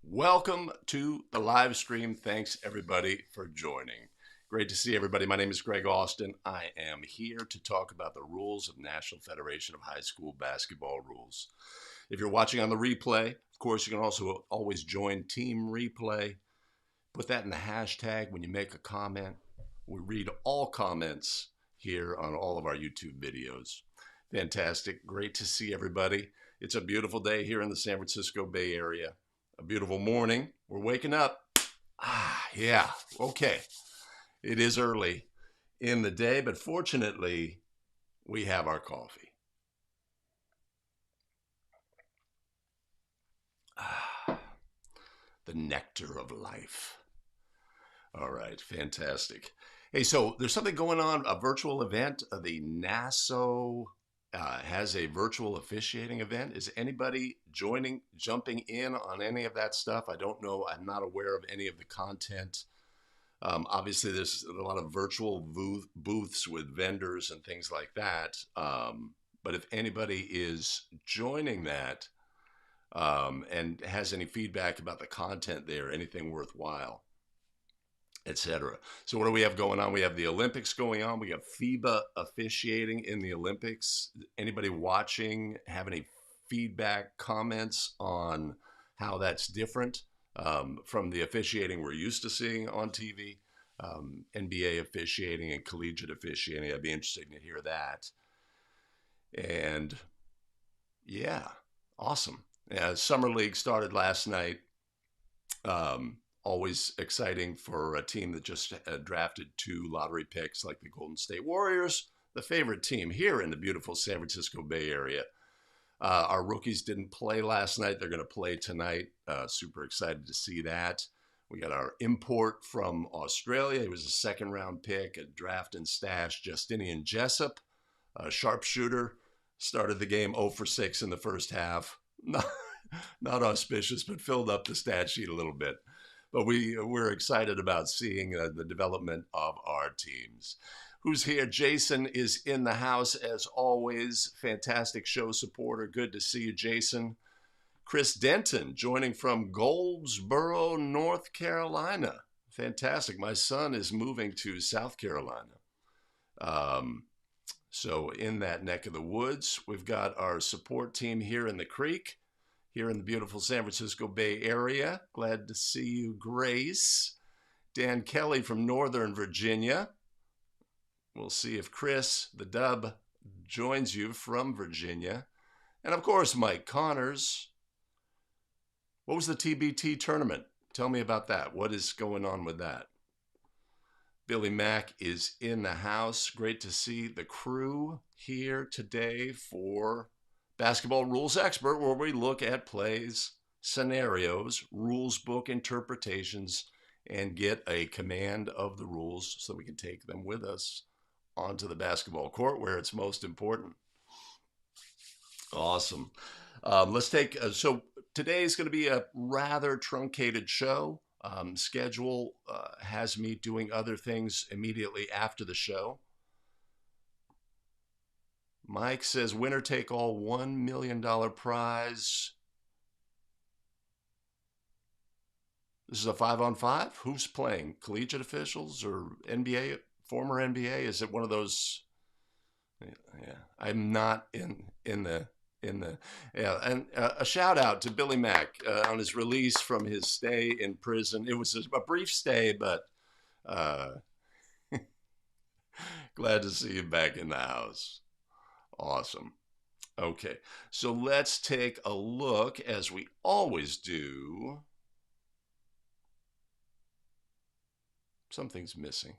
Welcome to the live stream. Thanks everybody for joining. Great to see everybody. My name is Greg Austin. I am here to talk about the rules of National Federation of High School Basketball rules. If you're watching on the replay, of course, you can also always join Team Replay. Put that in the hashtag when you make a comment. We read all comments here on all of our YouTube videos. Fantastic. Great to see everybody. It's a beautiful day here in the San Francisco Bay Area. A beautiful morning. We're waking up. Yeah, okay. It is early in the day, but fortunately, we have our coffee. The nectar of life. All right, fantastic. Hey, so there's something going on, a virtual event. The NASA has a virtual officiating event. Is anybody jumping in on any of that stuff? I don't know. I'm not aware of any of the content. Obviously, there's a lot of virtual booths with vendors and things like that. But if anybody is joining that and has any feedback about the content there, anything worthwhile, etc. So what do we have going on? We have the Olympics going on. We have FIBA officiating in the Olympics. Anybody watching have any feedback, comments on how that's different from the officiating we're used to seeing on TV? NBA officiating and collegiate officiating. I'd be interested to hear that. And yeah, awesome. Summer League started last night. Always exciting for a team that just drafted 2 lottery picks like the Golden State Warriors, the favorite team here in the beautiful San Francisco Bay Area. Our rookies didn't play last night. They're going to play tonight. Super excited to see that. We got our import from Australia. He was a second-round pick, a draft and stash, Justinian Jessup, a sharpshooter. Started the game 0 for 6 in the first half. Not auspicious, but filled up the stat sheet a little bit. But we're excited about seeing the development of our teams. Who's here? Jason is in the house as always. Fantastic show supporter. Good to see you, Jason. Chris Denton joining from Goldsboro, North Carolina. Fantastic. My son is moving to South Carolina. So in that neck of the woods, we've got our support team here in the creek. Here in the beautiful San Francisco Bay Area. Glad to see you, Grace. Dan Kelly from Northern Virginia. We'll see if Chris, the dub, joins you from Virginia. And of course, Mike Connors. What was the TBT tournament? Tell me about that. What is going on with that? Billy Mack is in the house. Great to see the crew here today for Basketball Rules Expert, where we look at plays, scenarios, rules book interpretations, and get a command of the rules so we can take them with us onto the basketball court where it's most important. Awesome. Let's take, so today is going to be a rather truncated show. Schedule has me doing other things immediately after the show. Mike says, winner take all $1 million prize. This is a 5-on-5? Who's playing? Collegiate officials or NBA, former NBA? Is it one of those? Yeah, I'm not in the, yeah. And a shout out to Billy Mack on his release from his stay in prison. It was a brief stay, but glad to see you back in the house. Awesome. Okay, so let's take a look, as we always do. Something's missing.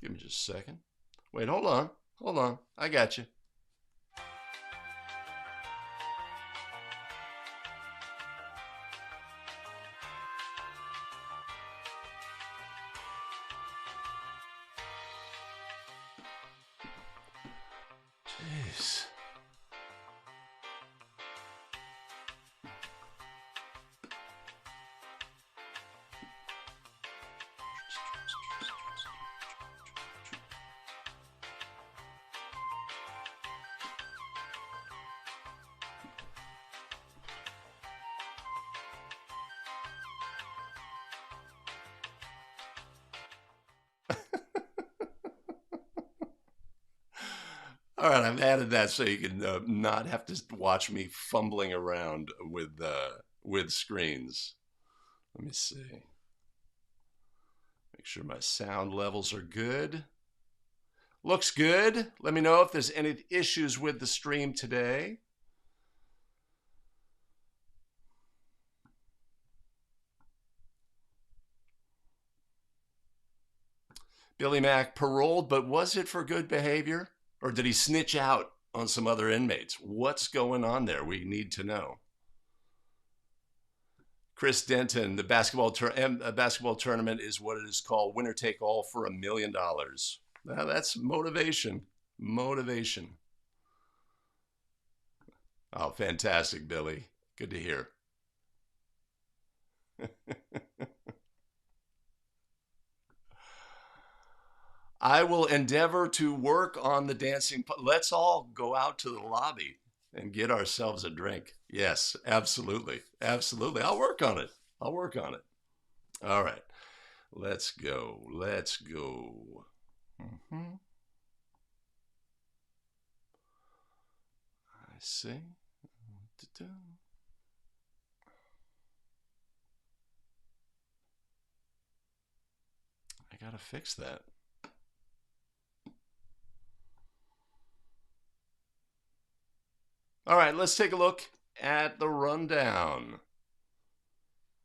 Give me just a second. Wait, hold on. Hold on. I got you. Jeez. All right, I've added that so you can not have to watch me fumbling around with screens. Let me see. Make sure my sound levels are good. Looks good. Let me know if there's any issues with the stream today. Billy Mack paroled, but was it for good behavior? Or did he snitch out on some other inmates? What's going on there? We need to know. Chris Denton, the basketball tournament is what it is called, winner take all for $1 million. Now that's motivation. Motivation. Oh, fantastic, Billy. Good to hear. I will endeavor to work on the dancing. Let's all go out to the lobby and get ourselves a drink. Yes, absolutely. Absolutely. I'll work on it. I'll work on it. All right. Let's go. Let's go. Mm-hmm. I see. I got to fix that. All right, let's take a look at the rundown.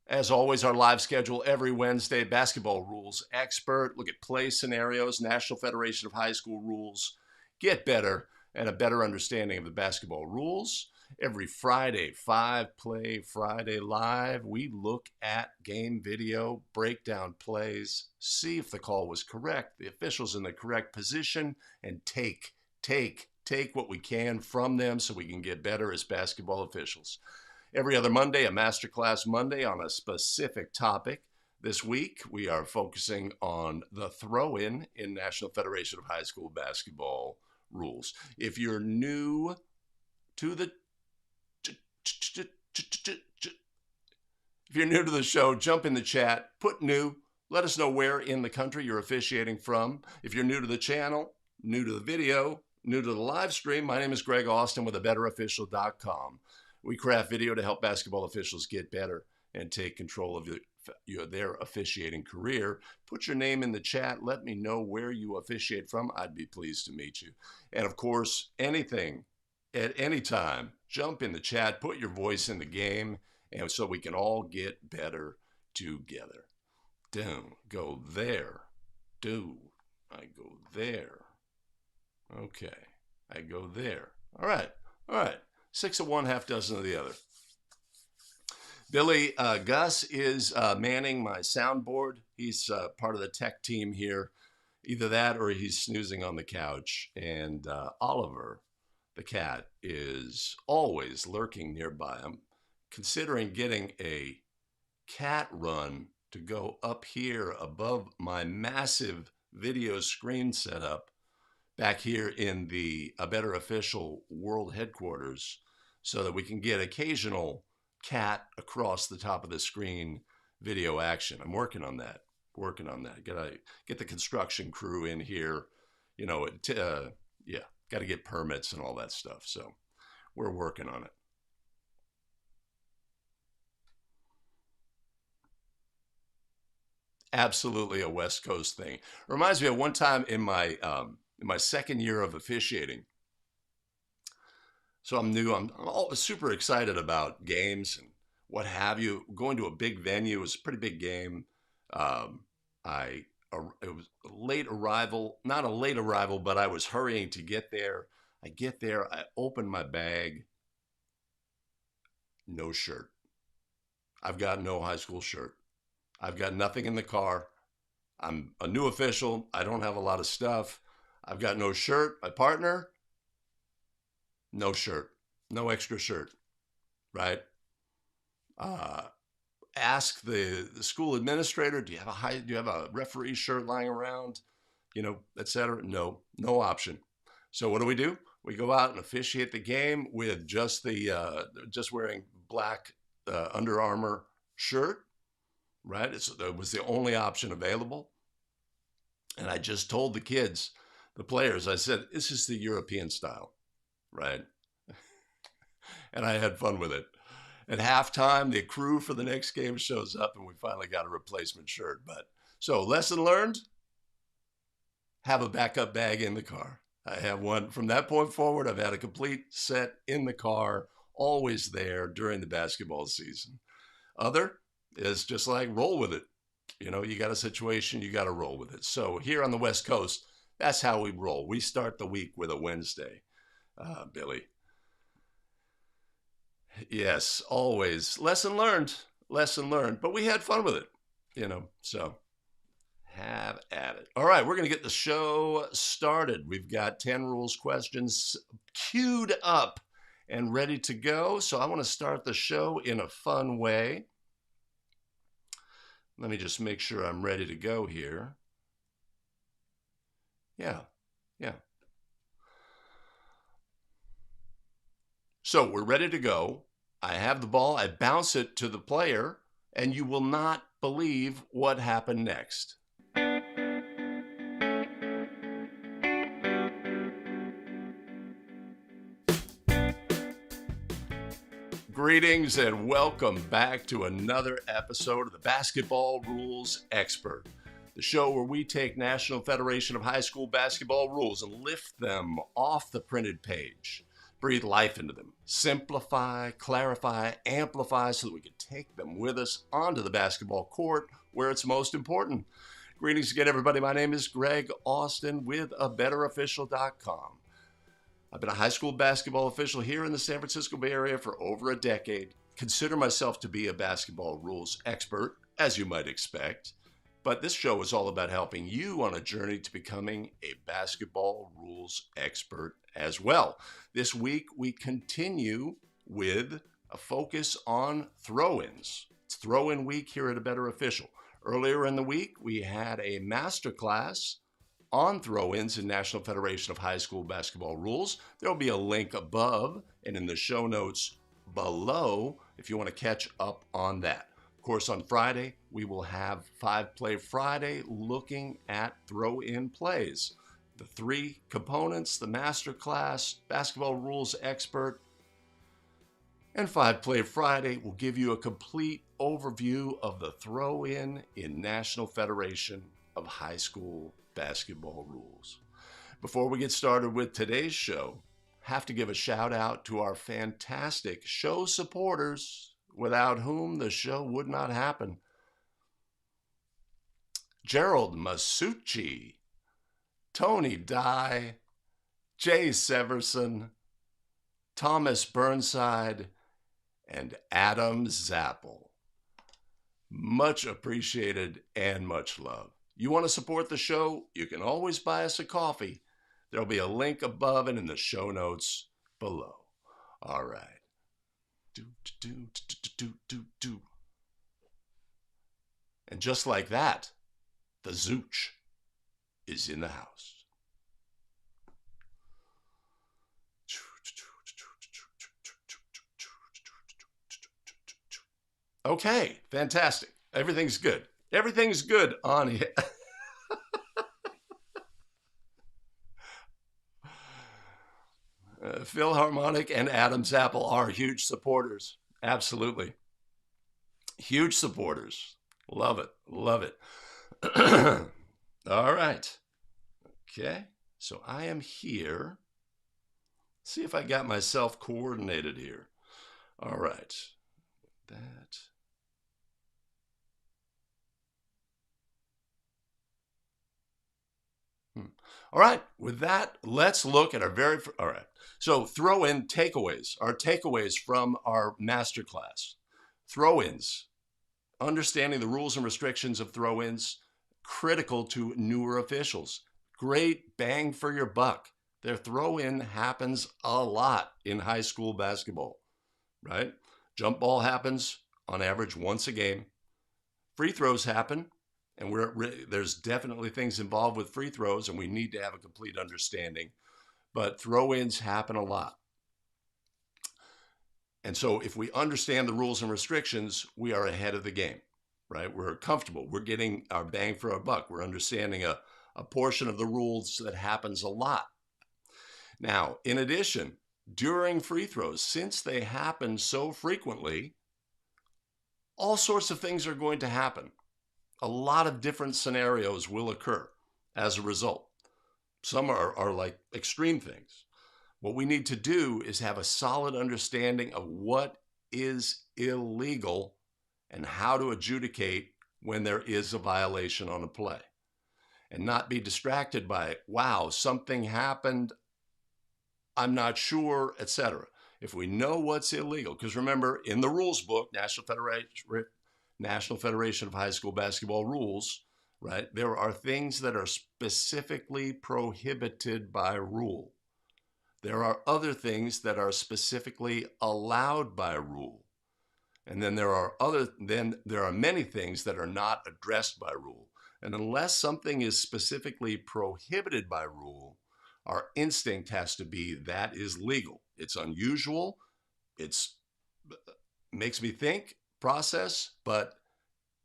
As always, our live schedule every Wednesday, basketball rules expert, look at play scenarios, National Federation of High School rules, get better and a better understanding of the basketball rules. Every Friday, 5 Play Friday Live, we look at game video, break down plays, see if the call was correct, the officials in the correct position, and take what we can from them so we can get better as basketball officials. Every other Monday, a Masterclass Monday on a specific topic. This week, we are focusing on the throw-in in National Federation of High School Basketball rules. If you're new to the show, jump in the chat, put new, let us know where in the country you're officiating from. If you're new to the channel, new to the video, new to the live stream, my name is Greg Austin with abetterofficial.com. We craft video to help basketball officials get better and take control of their officiating career. Put your name in the chat. Let me know where you officiate from. I'd be pleased to meet you. And of course, anything at any time, jump in the chat, put your voice in the game, and so we can all get better together. Don't go there. I go there. Okay, I go there. All right. 6 of one, half dozen of the other. Billy Gus is manning my soundboard. He's part of the tech team here. Either that or he's snoozing on the couch. And Oliver, the cat, is always lurking nearby. I'm considering getting a cat run to go up here above my massive video screen setup back here in the A Better Official World Headquarters so that we can get occasional cat across the top of the screen video action. I'm working on that. Get the construction crew in here. You know, got to get permits and all that stuff. So we're working on it. Absolutely a West Coast thing. Reminds me of one time in my second year of officiating. So I'm new. I'm super excited about games and what have you. Going to a big venue, it was a pretty big game. It was a late arrival, not a late arrival, but I was hurrying to get there. I get there, I open my bag, no shirt. I've got no high school shirt. I've got nothing in the car. I'm a new official. I don't have a lot of stuff. I've got no shirt. My partner, no shirt, no extra shirt, right? Ask the school administrator, do you have a referee shirt lying around, etc. No option. So what do? We go out and officiate the game with just wearing black Under Armour shirt, right? It was the only option available. And I just told the kids, the players, I said, this is the European style, right? And I had fun with it. At halftime, the crew for the next game shows up and we finally got a replacement shirt. But so lesson learned, have a backup bag in the car. I have one. From that point forward, I've had a complete set in the car, always there during the basketball season. Other is just like roll with it. You know, you got a situation, you got to roll with it. So here on the West Coast, that's how we roll. We start the week with a Wednesday, Billy. Yes, always. Lesson learned. Lesson learned. But we had fun with it, you know, so have at it. All right, we're going to get the show started. We've got 10 rules questions queued up and ready to go. So I want to start the show in a fun way. Let me just make sure I'm ready to go here. Yeah. So we're ready to go. I have the ball. I bounce it to the player, and you will not believe what happened next. Greetings and welcome back to another episode of the Basketball Rules Expert, the show where we take National Federation of High School Basketball rules and lift them off the printed page, breathe life into them, simplify, clarify, amplify so that we can take them with us onto the basketball court where it's most important. Greetings again, everybody. My name is Greg Austin with abetterofficial.com. I've been a high school basketball official here in the San Francisco Bay Area for over a decade. Consider myself to be a basketball rules expert, as you might expect. But this show is all about helping you on a journey to becoming a basketball rules expert as well. This week, we continue with a focus on throw-ins. It's throw-in week here at A Better Official. Earlier in the week, we had a masterclass on throw-ins in National Federation of High School Basketball Rules. There will be a link above and in the show notes below if you want to catch up on that. Of course, on Friday, we will have 5-Play Friday looking at throw-in plays. The 3 components, the masterclass, basketball rules expert, and 5-Play Friday will give you a complete overview of the throw-in in National Federation of High School Basketball Rules. Before we get started with today's show, have to give a shout out to our fantastic show supporters without whom the show would not happen. Gerald Masucci, Tony Dye, Jay Severson, Thomas Burnside, and Adam Zappel. Much appreciated and much love. You want to support the show? You can always buy us a coffee. There'll be a link above and in the show notes below. All right. And just like that, the Zooch is in the house. Okay, fantastic. Everything's good. Everything's good on here. Philharmonic and Adam Zappel are huge supporters. Absolutely. Huge supporters. Love it. Love it. All right. Okay. So I am here. See if I got myself coordinated here. All right. That. All right, with that, let's look at our all right. So throw-in takeaways, our takeaways from our masterclass. Throw-ins, understanding the rules and restrictions of throw-ins, critical to newer officials. Great bang for your buck. Their throw-in happens a lot in high school basketball, right? Jump ball happens on average once a game. Free throws happen. And there's definitely things involved with free throws, and we need to have a complete understanding. But throw-ins happen a lot. And so if we understand the rules and restrictions, we are ahead of the game, right? We're comfortable. We're getting our bang for our buck. We're understanding a a portion of the rules that happens a lot. Now, in addition, during free throws, since they happen so frequently, all sorts of things are going to happen. A lot of different scenarios will occur as a result. Some are like extreme things. What we need to do is have a solid understanding of what is illegal and how to adjudicate when there is a violation on a play, and not be distracted by, wow, something happened, I'm not sure, etc. If we know what's illegal, because remember, in the rules book, National Federation of High School Basketball Rules, right, there are things that are specifically prohibited by rule. There are other things that are specifically allowed by rule. And then there are many things that are not addressed by rule. And unless something is specifically prohibited by rule, our instinct has to be that is legal. It's unusual. It's makes me think, process, but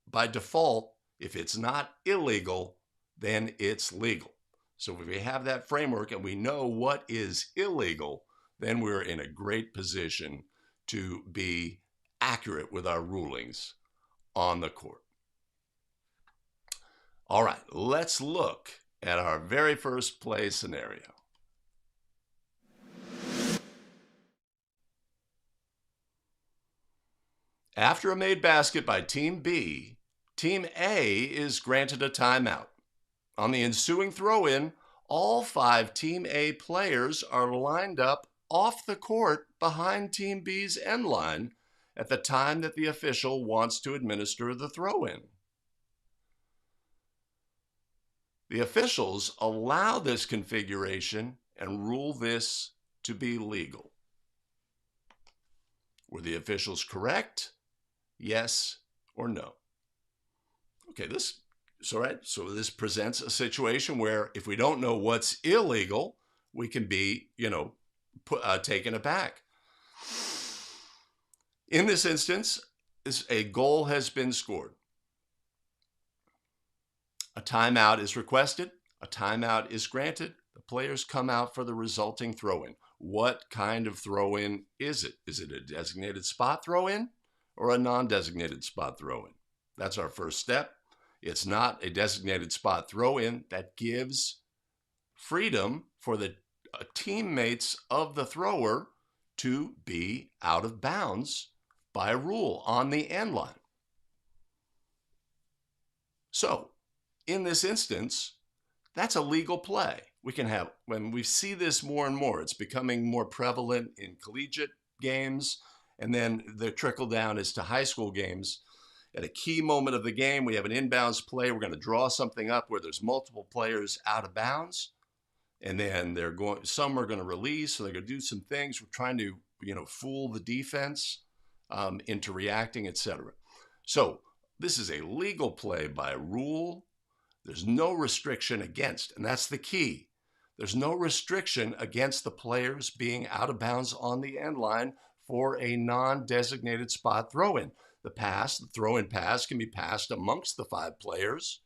by default, if it's not illegal, then it's legal. So if we have that framework and we know what is illegal, then we're in a great position to be accurate with our rulings on the court. All right, let's look at our very first play scenario. After a made basket by Team B, Team A is granted a timeout. On the ensuing throw-in, all 5 Team A players are lined up off the court behind Team B's end line at the time that the official wants to administer the throw-in. The officials allow this configuration and rule this to be legal. Were the officials correct? Yes or no? Okay, so this presents a situation where if we don't know what's illegal, we can be, taken aback. In this instance, a goal has been scored. A timeout is requested. A timeout is granted. The players come out for the resulting throw-in. What kind of throw-in is it? Is it a designated spot throw-in or a non-designated spot throw-in? That's our first step. It's not a designated spot throw-in. That gives freedom for the teammates of the thrower to be out of bounds by rule on the end line. So, in this instance, that's a legal play. When we see this more and more, it's becoming more prevalent in collegiate games, and then the trickle down is to high school games. At a key moment of the game, we have an inbounds play. We're going to draw something up where there's multiple players out of bounds, and then some are going to release, so they're going to do some things. We're trying to, fool the defense into reacting, etc. So this is a legal play by rule. There's no restriction against, and that's the key. There's no restriction against the players being out of bounds on the end line for a non-designated spot throw-in. The throw-in pass can be passed amongst the 5 players.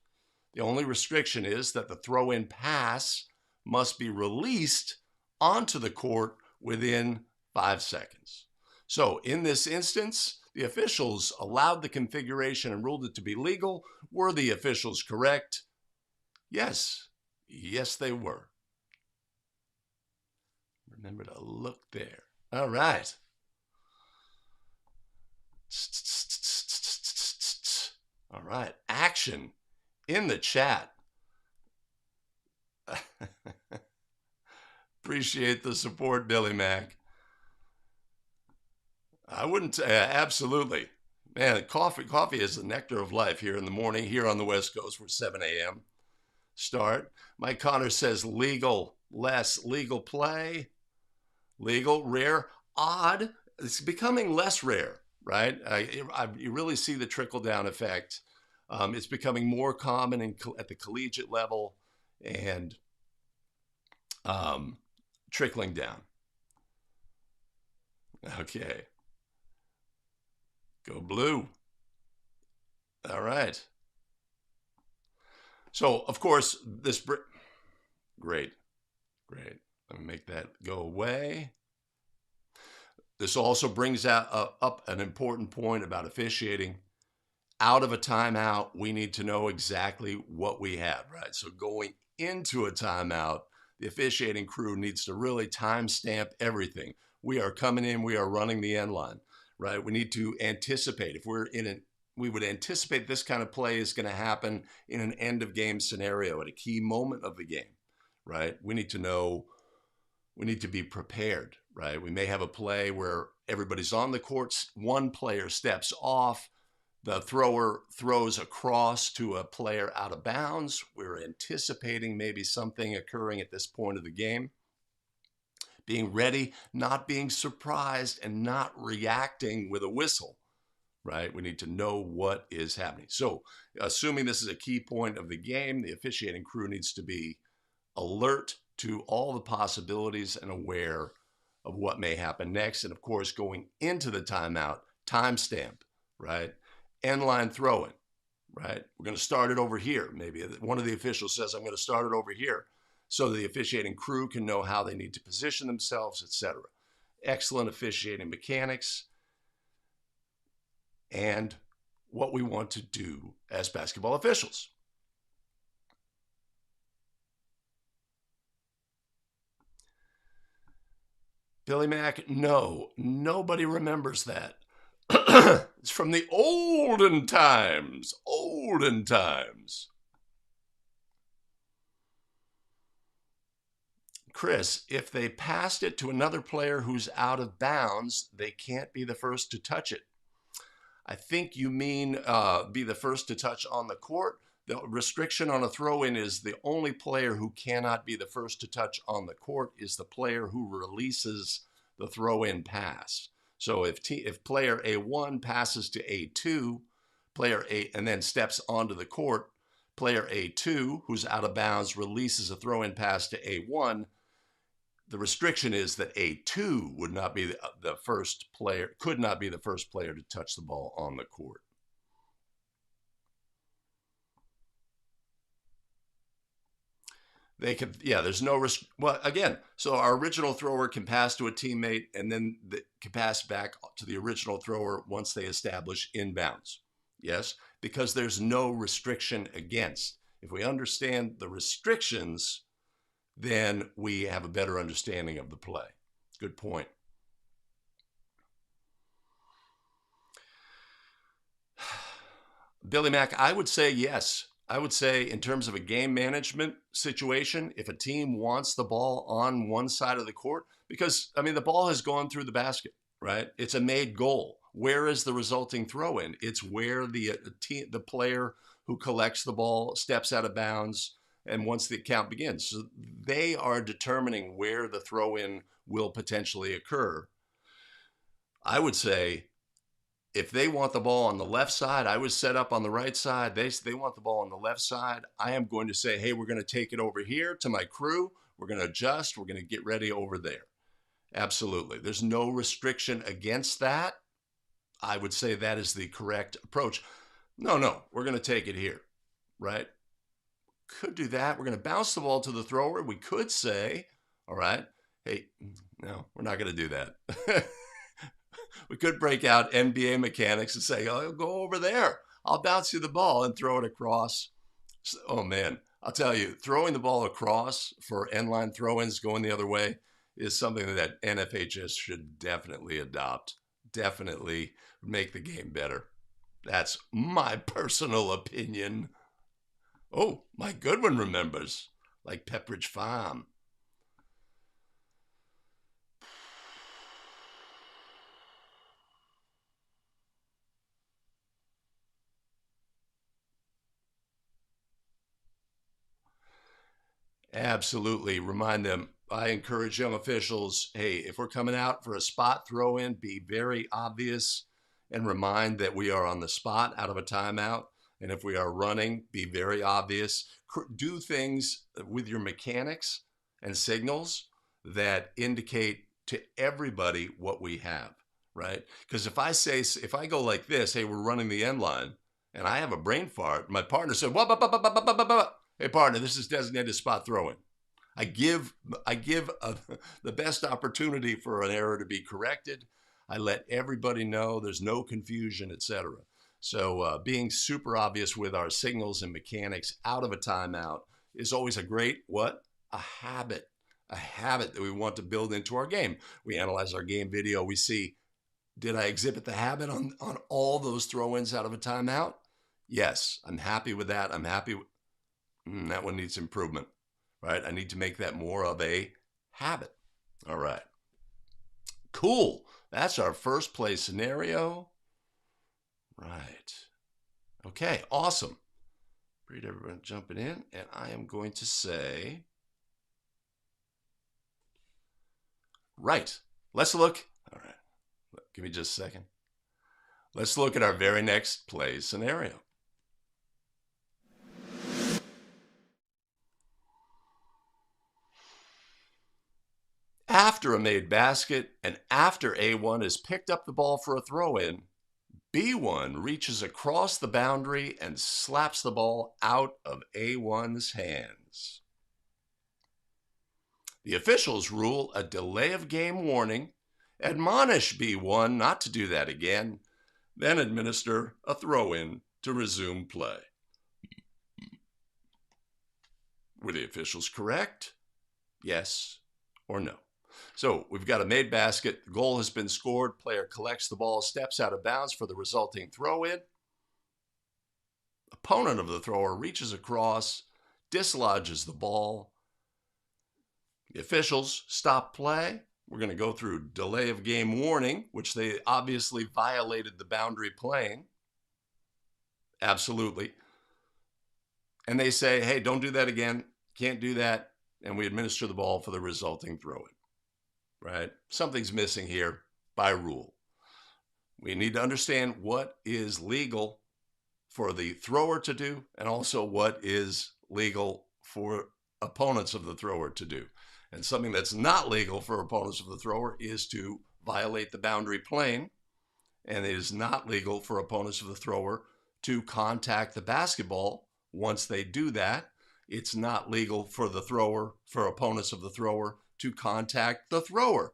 The only restriction is that the throw-in pass must be released onto the court within 5 seconds. So in this instance, the officials allowed the configuration and ruled it to be legal. Were the officials correct? Yes. Yes, they were. Remember to look there. All right. All right. Action in the chat. Appreciate the support, Billy Mac. I wouldn't, absolutely. Man, coffee is the nectar of life here in the morning, here on the West Coast. We're 7 a.m. start. Mike Connor says legal, less legal play, legal, rare, odd. It's becoming less rare, right? You really see the trickle-down effect. It's becoming more common at the collegiate level and trickling down. Okay. Go blue. All right. So, of course, great, great. Let me make that go away. This also brings up an important point about officiating. Out of a timeout, we need to know exactly what we have, right? So going into a timeout, the officiating crew needs to really timestamp everything. We are coming in, we are running the end line, right? We need to anticipate. If we're in an we would anticipate this kind of play is going to happen in an end of game scenario at a key moment of the game, right? We need to know, we need to be prepared, right? We may have a play where everybody's on the court, one player steps off, the thrower throws across to a player out of bounds. We're anticipating maybe something occurring at this point of the game. Being ready, not being surprised, and not reacting with a whistle, right? We need to know what is happening. So, assuming this is a key point of the game, the officiating crew needs to be alert to all the possibilities and aware of what may happen next. And of course, going into the timeout, timestamp, right? End line throwing, right? We're going to start it over here. Maybe one of the officials says, I'm going to start it over here, so the officiating crew can know how they need to position themselves, etc. Excellent officiating mechanics and what we want to do as basketball officials. Billy Mack, no, nobody remembers that. It's from the olden times, olden times. Chris, if they passed it to another player who's out of bounds, they can't be the first to touch it. I think you mean be the first to touch on the court. The restriction on a throw-in is the only player who cannot be the first to touch on the court is the player who releases the throw-in pass. So if player A1 passes to A2, player A and then steps onto the court, player A2, who's out of bounds, releases a throw-in pass to A1. The restriction is that A2 would not be the first player, could not be the first player to touch the ball on the court. They could, yeah, there's no risk. Well, again, so our original thrower can pass to a teammate and then can pass back to the original thrower once they establish inbounds. Yes, because there's no restriction against. If we understand the restrictions, then we have a better understanding of the play. Good point. Billy Mack, I would say yes. I would say in terms of a game management situation, if a team wants the ball on one side of the court, because, I mean, the ball has gone through the basket, right? It's a made goal. Where is the resulting throw in? It's where the player who collects the ball steps out of bounds, and once the count begins. So they are determining where the throw in will potentially occur. I would say, if they want the ball on the left side, I was set up on the right side. They want the ball on the left side. I am going to say, hey, we're going to take it over here to my crew. We're going to adjust. We're going to get ready over there. Absolutely. There's no restriction against that. I would say that is the correct approach. No, we're going to take it here, right? Could do that. We're going to bounce the ball to the thrower. We could say, all right, hey, no, we're not going to do that. We could break out NBA mechanics and say, oh, go over there. I'll bounce you the ball and throw it across. Oh, man, I'll tell you, throwing the ball across for end line throw-ins going the other way is something that NFHS should definitely adopt. Definitely make the game better. That's my personal opinion. Oh, my good one remembers, like Pepperidge Farm. Absolutely. Remind them. I encourage young officials, hey, if we're coming out for a spot throw in, be very obvious and remind that we are on the spot out of a timeout. And if we are running, be very obvious. Do things with your mechanics and signals that indicate to everybody what we have, right? Because if I go like this, hey, we're running the end line, and I have a brain fart, my partner said, what? Hey, partner, this is designated spot throwing. I give the best opportunity for an error to be corrected. I let everybody know there's no confusion, etc. So being super obvious with our signals and mechanics out of a timeout is always a great what? A habit. A habit that we want to build into our game. We analyze our game video. We see, did I exhibit the habit on all those throw-ins out of a timeout? Yes, I'm happy with that. I'm happy. That one needs improvement, right? I need to make that more of a habit. All right. Cool. That's our first play scenario. Right. Okay, awesome. Appreciate everyone jumping in. And I am going to say, right. Let's look. All right. Give me just a second. Let's look at our very next play scenario. After a made basket and after A1 has picked up the ball for a throw-in, B1 reaches across the boundary and slaps the ball out of A1's hands. The officials rule a delay of game warning, admonish B1 not to do that again, then administer a throw-in to resume play. Were the officials correct? Yes or no? So we've got a made basket. The goal has been scored. Player collects the ball, steps out of bounds for the resulting throw-in. Opponent of the thrower reaches across, dislodges the ball. The officials stop play. We're going to go through delay of game warning, which they obviously violated the boundary plane. Absolutely. And they say, hey, don't do that again. Can't do that. And we administer the ball for the resulting throw-in. Right? Something's missing here by rule. We need to understand what is legal for the thrower to do and also what is legal for opponents of the thrower to do. And something that's not legal for opponents of the thrower is to violate the boundary plane. And it is not legal for opponents of the thrower to contact the basketball. Once they do that, it's not legal for the thrower, for opponents of the thrower, to contact the thrower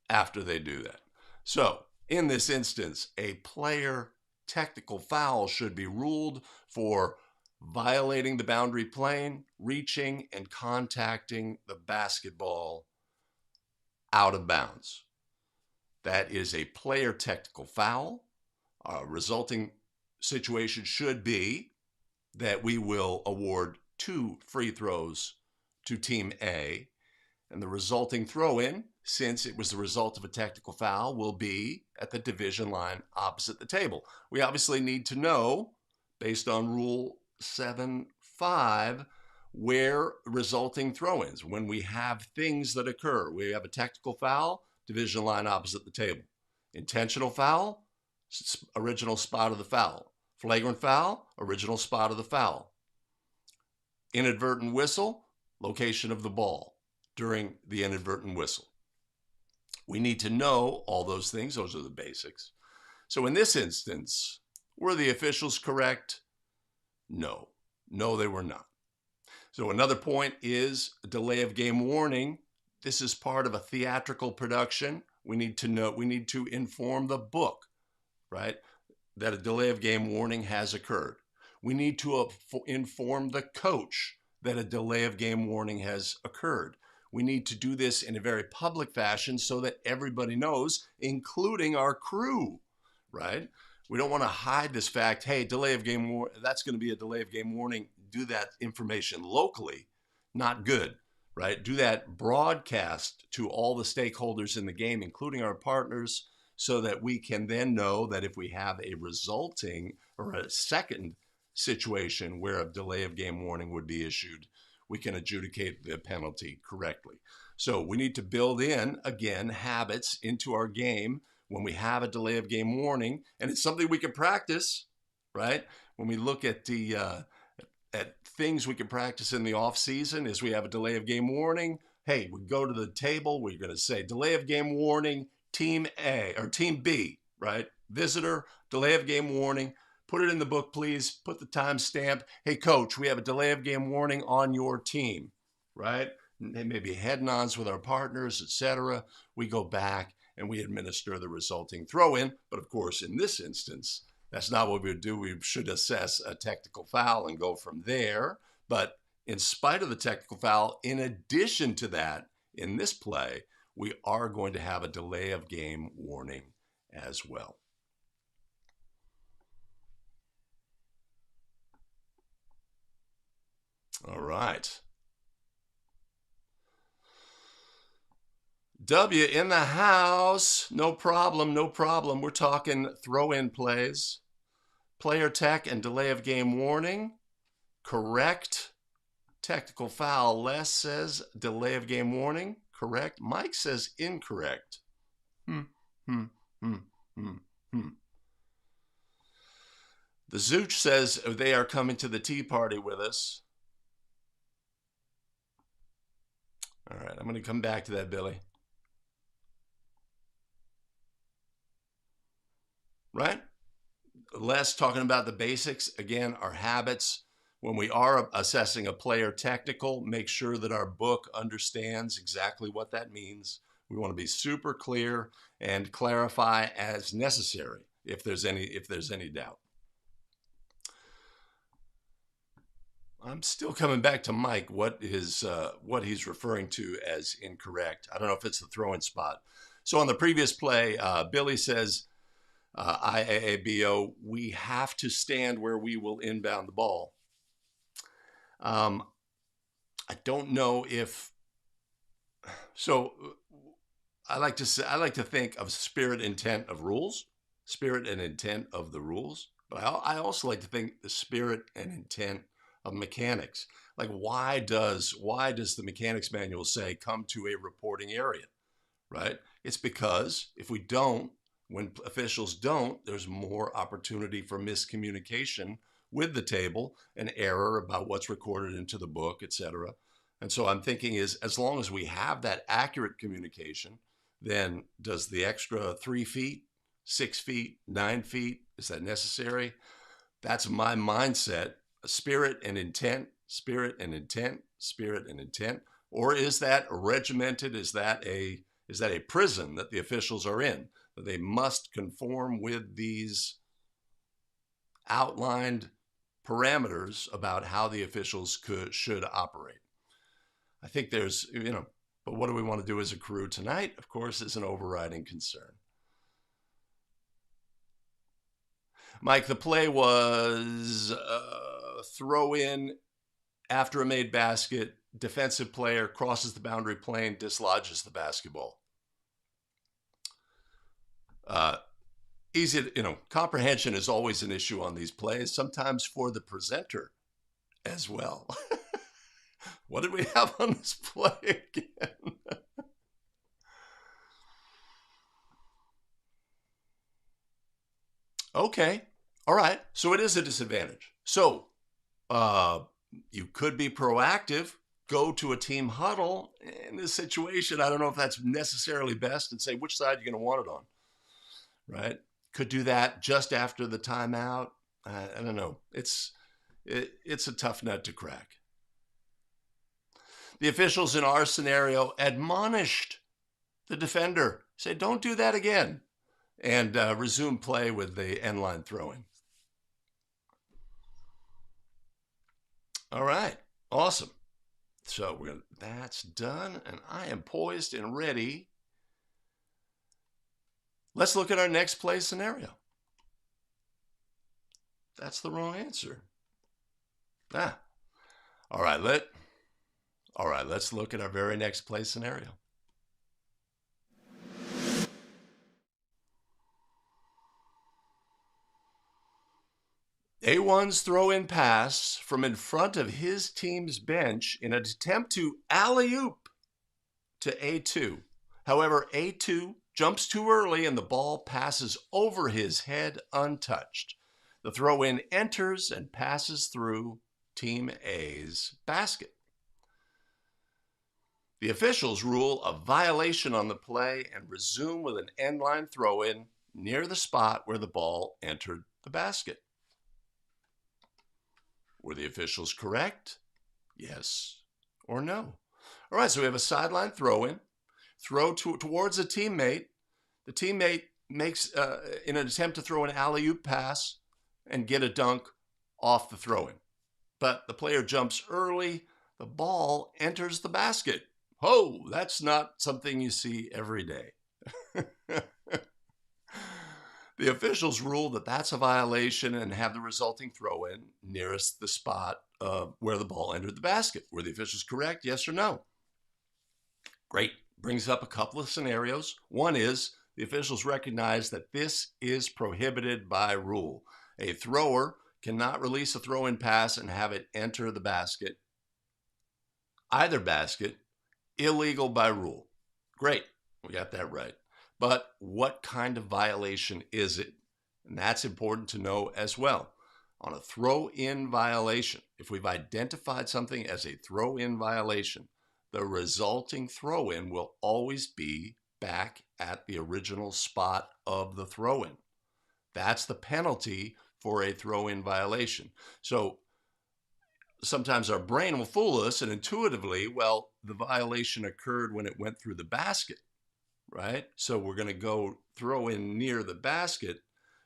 after they do that. So in this instance, a player technical foul should be ruled for violating the boundary plane, reaching and contacting the basketball out of bounds. That is a player technical foul. Resulting situation should be that we will award 2 free throws to Team A. And the resulting throw-in, since it was the result of a technical foul, will be at the division line opposite the table. We obviously need to know, based on Rule 7.5, where resulting throw-ins. When we have things that occur, we have a technical foul, division line opposite the table. Intentional foul, original spot of the foul. Flagrant foul, original spot of the foul. Inadvertent whistle, location of the ball during the inadvertent whistle. We need to know all those things. Those are the basics. So in this instance, were the officials correct? No. No, they were not. So another point is a delay of game warning. This is part of a theatrical production. We need to know, we need to inform the book, right, that a delay of game warning has occurred. We need to inform the coach that a delay of game warning has occurred. We need to do this in a very public fashion so that everybody knows, including our crew, right? We don't want to hide this fact, hey, delay of game warning, that's going to be a delay of game warning. Do that information locally. Not good, right? Do that broadcast to all the stakeholders in the game, including our partners, so that we can then know that if we have a resulting or a second situation where a delay of game warning would be issued, we can adjudicate the penalty correctly. So we need to build in, again, habits into our game when we have a delay of game warning, and it's something we can practice, right? When we look at the at things we can practice in the off season, is we have a delay of game warning. Hey, we go to the table, we're going to say delay of game warning, Team A or Team B, right? Visitor, delay of game warning, Put it in the book, please. Put the timestamp. Hey, coach, we have a delay of game warning on your team, right? Maybe head-nods with our partners, etc. We go back and we administer the resulting throw-in. But of course, in this instance, that's not what we would do. We should assess a technical foul and go from there. But in spite of the technical foul, in addition to that, in this play, we are going to have a delay of game warning as well. All right. W in the house. No problem, no problem. We're talking throw-in plays. Player tech and delay of game warning. Correct. Technical foul. Les says delay of game warning. Correct. Mike says incorrect. The Zooch says they are coming to the tea party with us. All right, I'm going to come back to that, Billy. Right? Les talking about the basics. Again, our habits. When we are assessing a player technical, make sure that our book understands exactly what that means. We want to be super clear and clarify as necessary if there's any doubt. I'm still coming back to Mike, what he's referring to as incorrect. I don't know if it's the throw-in spot. So on the previous play, Billy says, IAABO, we have to stand where we will inbound the ball. I don't know if, so I like to think of spirit, intent of rules, spirit and intent of the rules, but I also like to think the spirit and intent of mechanics. Like why does the mechanics manual say come to a reporting area, right? It's because if we don't, when officials don't, there's more opportunity for miscommunication with the table, an error about what's recorded into the book, etc. And so I'm thinking is as long as we have that accurate communication, then does the extra 3 feet, 6 feet, 9 feet, is that necessary? That's my mindset. Spirit and intent, spirit and intent, spirit and intent. Or is that regimented? Is that a prison that the officials are in? That they must conform with these outlined parameters about how the officials should operate. I think there's, but what do we want to do as a crew tonight? Of course, is an overriding concern. Mike, the play was throw in after a made basket, defensive player crosses the boundary plane, dislodges the basketball. Easy, comprehension is always an issue on these plays, sometimes for the presenter as well. What did we have on this play again? Okay. All right. So it is a disadvantage. So you could be proactive, go to a team huddle. In this situation, I don't know if that's necessarily best, and say which side you're going to want it on, right? Could do that just after the timeout. I don't know. It's a tough nut to crack. The officials in our scenario admonished the defender, say, don't do that again, and resume play with the end line throwing. All right, awesome. So that's done, and I am poised and ready. Let's look at our next play scenario. That's the wrong answer. All right, let's look at our very next play scenario. A1's throw-in pass from in front of his team's bench in an attempt to alley-oop to A2. However, A2 jumps too early and the ball passes over his head untouched. The throw-in enters and passes through Team A's basket. The officials rule a violation on the play and resume with an end line throw-in near the spot where the ball entered the basket. Were the officials correct? Yes or no? All right, so we have a sideline throw-in. Throw towards a teammate. The teammate makes, in an attempt to throw an alley-oop pass and get a dunk off the throw-in. But the player jumps early. The ball enters the basket. Oh, that's not something you see every day. The officials rule that that's a violation and have the resulting throw-in nearest the spot where the ball entered the basket. Were the officials correct? Yes or no? Great. Brings up a couple of scenarios. One is the officials recognize that this is prohibited by rule. A thrower cannot release a throw-in pass and have it enter the basket. Either basket, illegal by rule. Great. We got that right. But what kind of violation is it? And that's important to know as well. On a throw-in violation, if we've identified something as a throw-in violation, the resulting throw-in will always be back at the original spot of the throw-in. That's the penalty for a throw-in violation. So sometimes our brain will fool us and intuitively, well, the violation occurred when it went through the basket, right? So we're going to go throw in near the basket,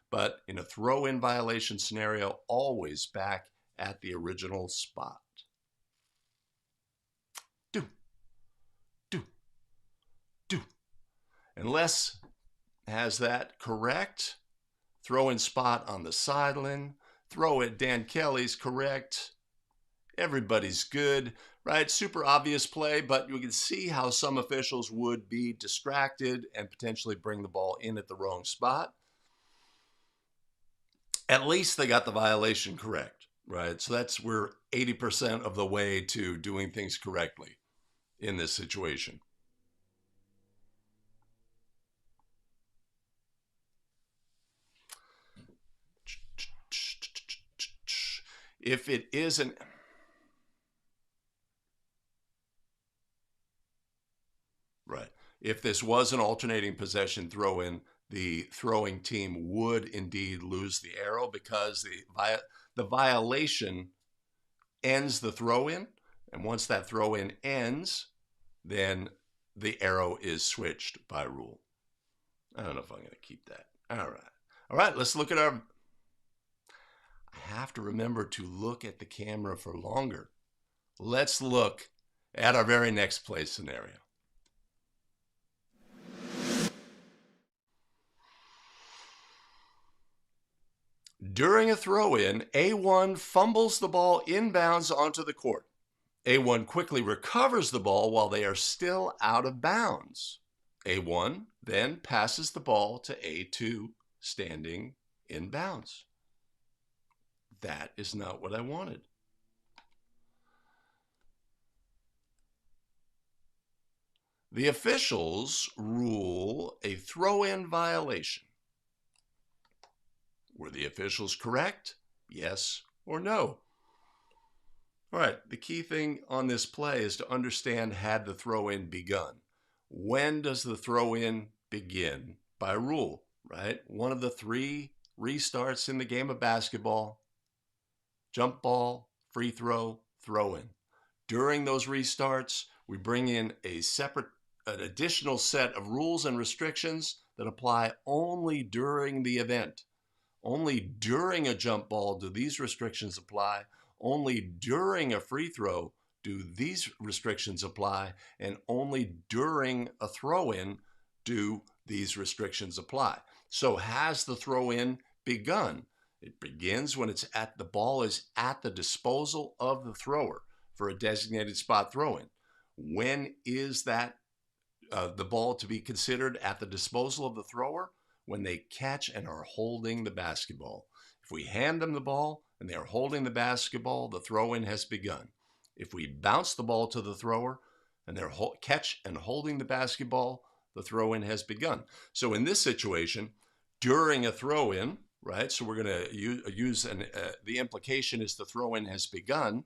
but in a throw-in violation scenario, always back at the original spot. Do. Unless has that correct. Throw in spot on the sideline. Throw it. Dan Kelly's correct. Everybody's good, right? Super obvious play, but you can see how some officials would be distracted and potentially bring the ball in at the wrong spot. At least they got the violation correct, right? So we're 80% of the way to doing things correctly in this situation. If it isn't, right, if this was an alternating possession throw-in, the throwing team would indeed lose the arrow because the violation ends the throw-in, and once that throw-in ends, then the arrow is switched by rule. I don't know if I'm going to keep that. All right, let's look at our... I have to remember to look at the camera for longer. Let's look at our very next play scenario. During a throw-in, A1 fumbles the ball inbounds onto the court. A1 quickly recovers the ball while they are still out of bounds. A1 then passes the ball to A2 standing in bounds. That is not what I wanted. The officials rule a throw-in violation. Were the officials correct? Yes or no? All right, the key thing on this play is to understand, had the throw-in begun? When does the throw-in begin by rule, right? One of the three restarts in the game of basketball: jump ball, free throw, throw-in. During those restarts, we bring in an additional set of rules and restrictions that apply only during the event. Only during a jump ball do these restrictions apply. Only during a free throw do these restrictions apply. And only during a throw-in do these restrictions apply. So has the throw-in begun? It begins when the ball is at the disposal of the thrower for a designated spot throw-in. When is that the ball to be considered at the disposal of the thrower? When they catch and are holding the basketball. If we hand them the ball and they are holding the basketball, the throw-in has begun. If we bounce the ball to the thrower and they're catch and holding the basketball, the throw-in has begun. So in this situation, during a throw-in, right? So we're going to use the implication is the throw-in has begun.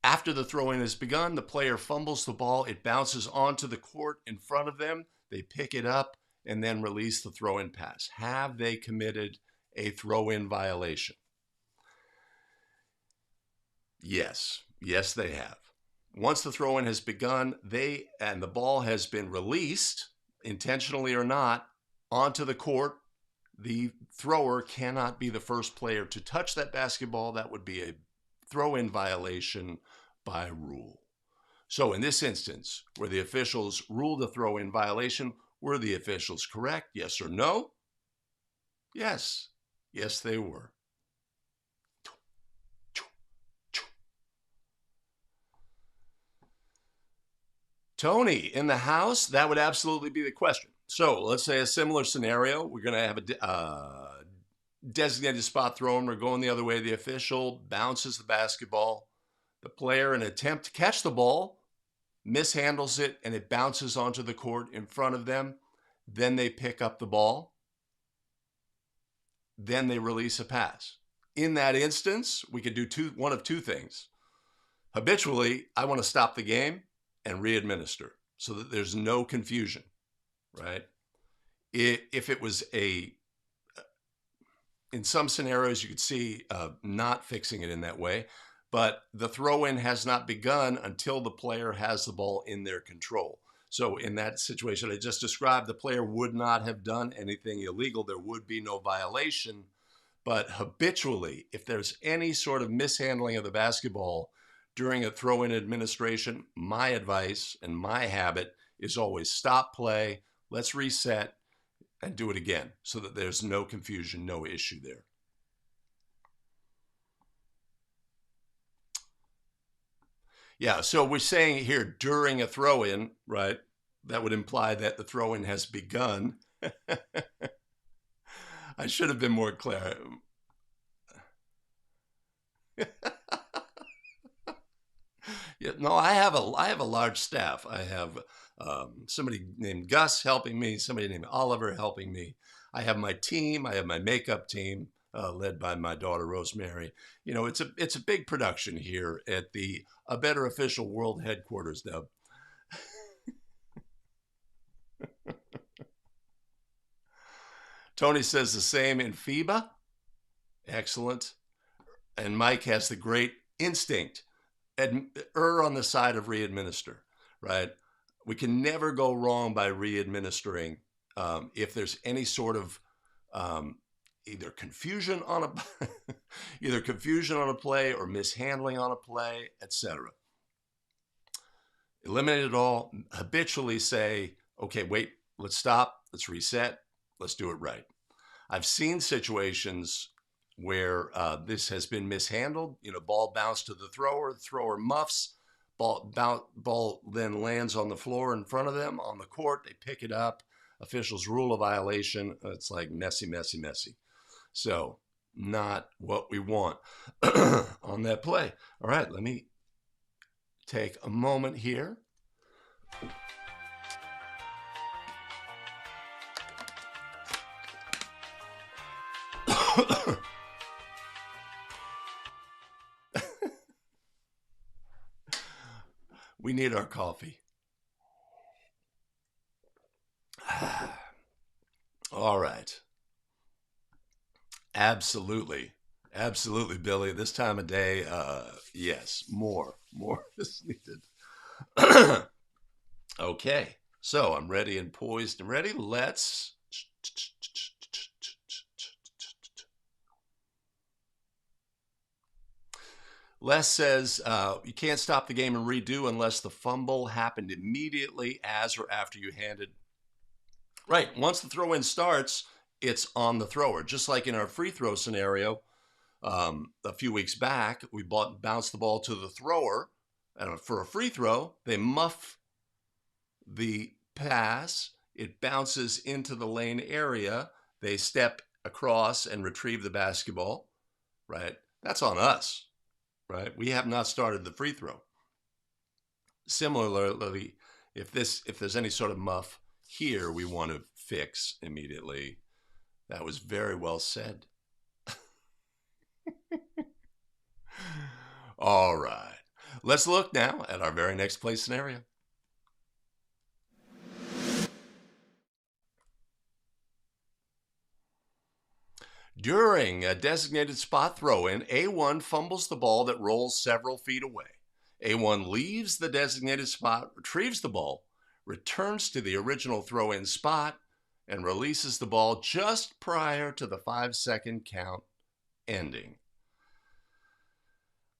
After the throw-in has begun, the player fumbles the ball. It bounces onto the court in front of them. They pick it up and then release the throw-in pass. Have they committed a throw-in violation? Yes. Yes, they have. Once the throw-in has begun, and the ball has been released, intentionally or not, onto the court, the thrower cannot be the first player to touch that basketball. That would be a throw-in violation by rule. So in this instance, where the officials ruled a throw-in violation, were the officials correct? Yes or no? Yes. Yes, they were. Tony, in the house? That would absolutely be the question. So let's say a similar scenario. We're going to have a designated spot thrown. We're going the other way. The official bounces the basketball. The player, in an attempt to catch the ball, mishandles it, and it bounces onto the court in front of them. Then they pick up the ball. Then they release a pass. In that instance, we could do one of two things. Habitually, I want to stop the game and re-administer so that there's no confusion, right? If it was in some scenarios, you could see not fixing it in that way, but the throw-in has not begun until the player has the ball in their control. So in that situation I just described, the player would not have done anything illegal. There would be no violation. But habitually, if there's any sort of mishandling of the basketball during a throw-in administration, my advice and my habit is always stop play, let's reset, and do it again so that there's no confusion, no issue there. Yeah, so we're saying here during a throw-in, right? That would imply that the throw-in has begun. I should have been more clear. Yeah, no, I have a large staff. I have somebody named Gus helping me, somebody named Oliver helping me. I have my team. I have my makeup team led by my daughter Rosemary. You know, it's a big production here at the A Better Official World headquarters, Deb. Tony says the same in FIBA. Excellent. And Mike has the great instinct. Err on the side of re-administer, right? We can never go wrong by re-administering if there's any sort of either confusion on a play or mishandling on a play, etc. Eliminate it all. Habitually say, okay, wait, let's stop, let's reset, let's do it right. I've seen situations where this has been mishandled. You know, ball bounced to the thrower muffs, ball then lands on the floor in front of them on the court. They pick it up. Officials rule a violation. It's like messy, messy, messy. So not what we want on that play. All right, let me take a moment here. We need our coffee. All right. Absolutely. Absolutely, Billy. This time of day, yes, more is needed. Okay. So I'm ready and poised and ready. Let's. Les says you can't stop the game and redo unless the fumble happened immediately as or after you handed. Right. Once the throw-in starts, it's on the thrower. Just like in our free throw scenario a few weeks back, we bounced the ball to the thrower. And for a free throw, they muff the pass. It bounces into the lane area. They step across and retrieve the basketball. Right. That's on us. Right? We have not started the free throw. Similarly, if there's any sort of muff here, we want to fix immediately. That was very well said. All right. Let's look now at our very next play scenario. During a designated spot throw-in, A1 fumbles the ball that rolls several feet away. A1 leaves the designated spot, retrieves the ball, returns to the original throw-in spot, and releases the ball just prior to the 5-second count ending.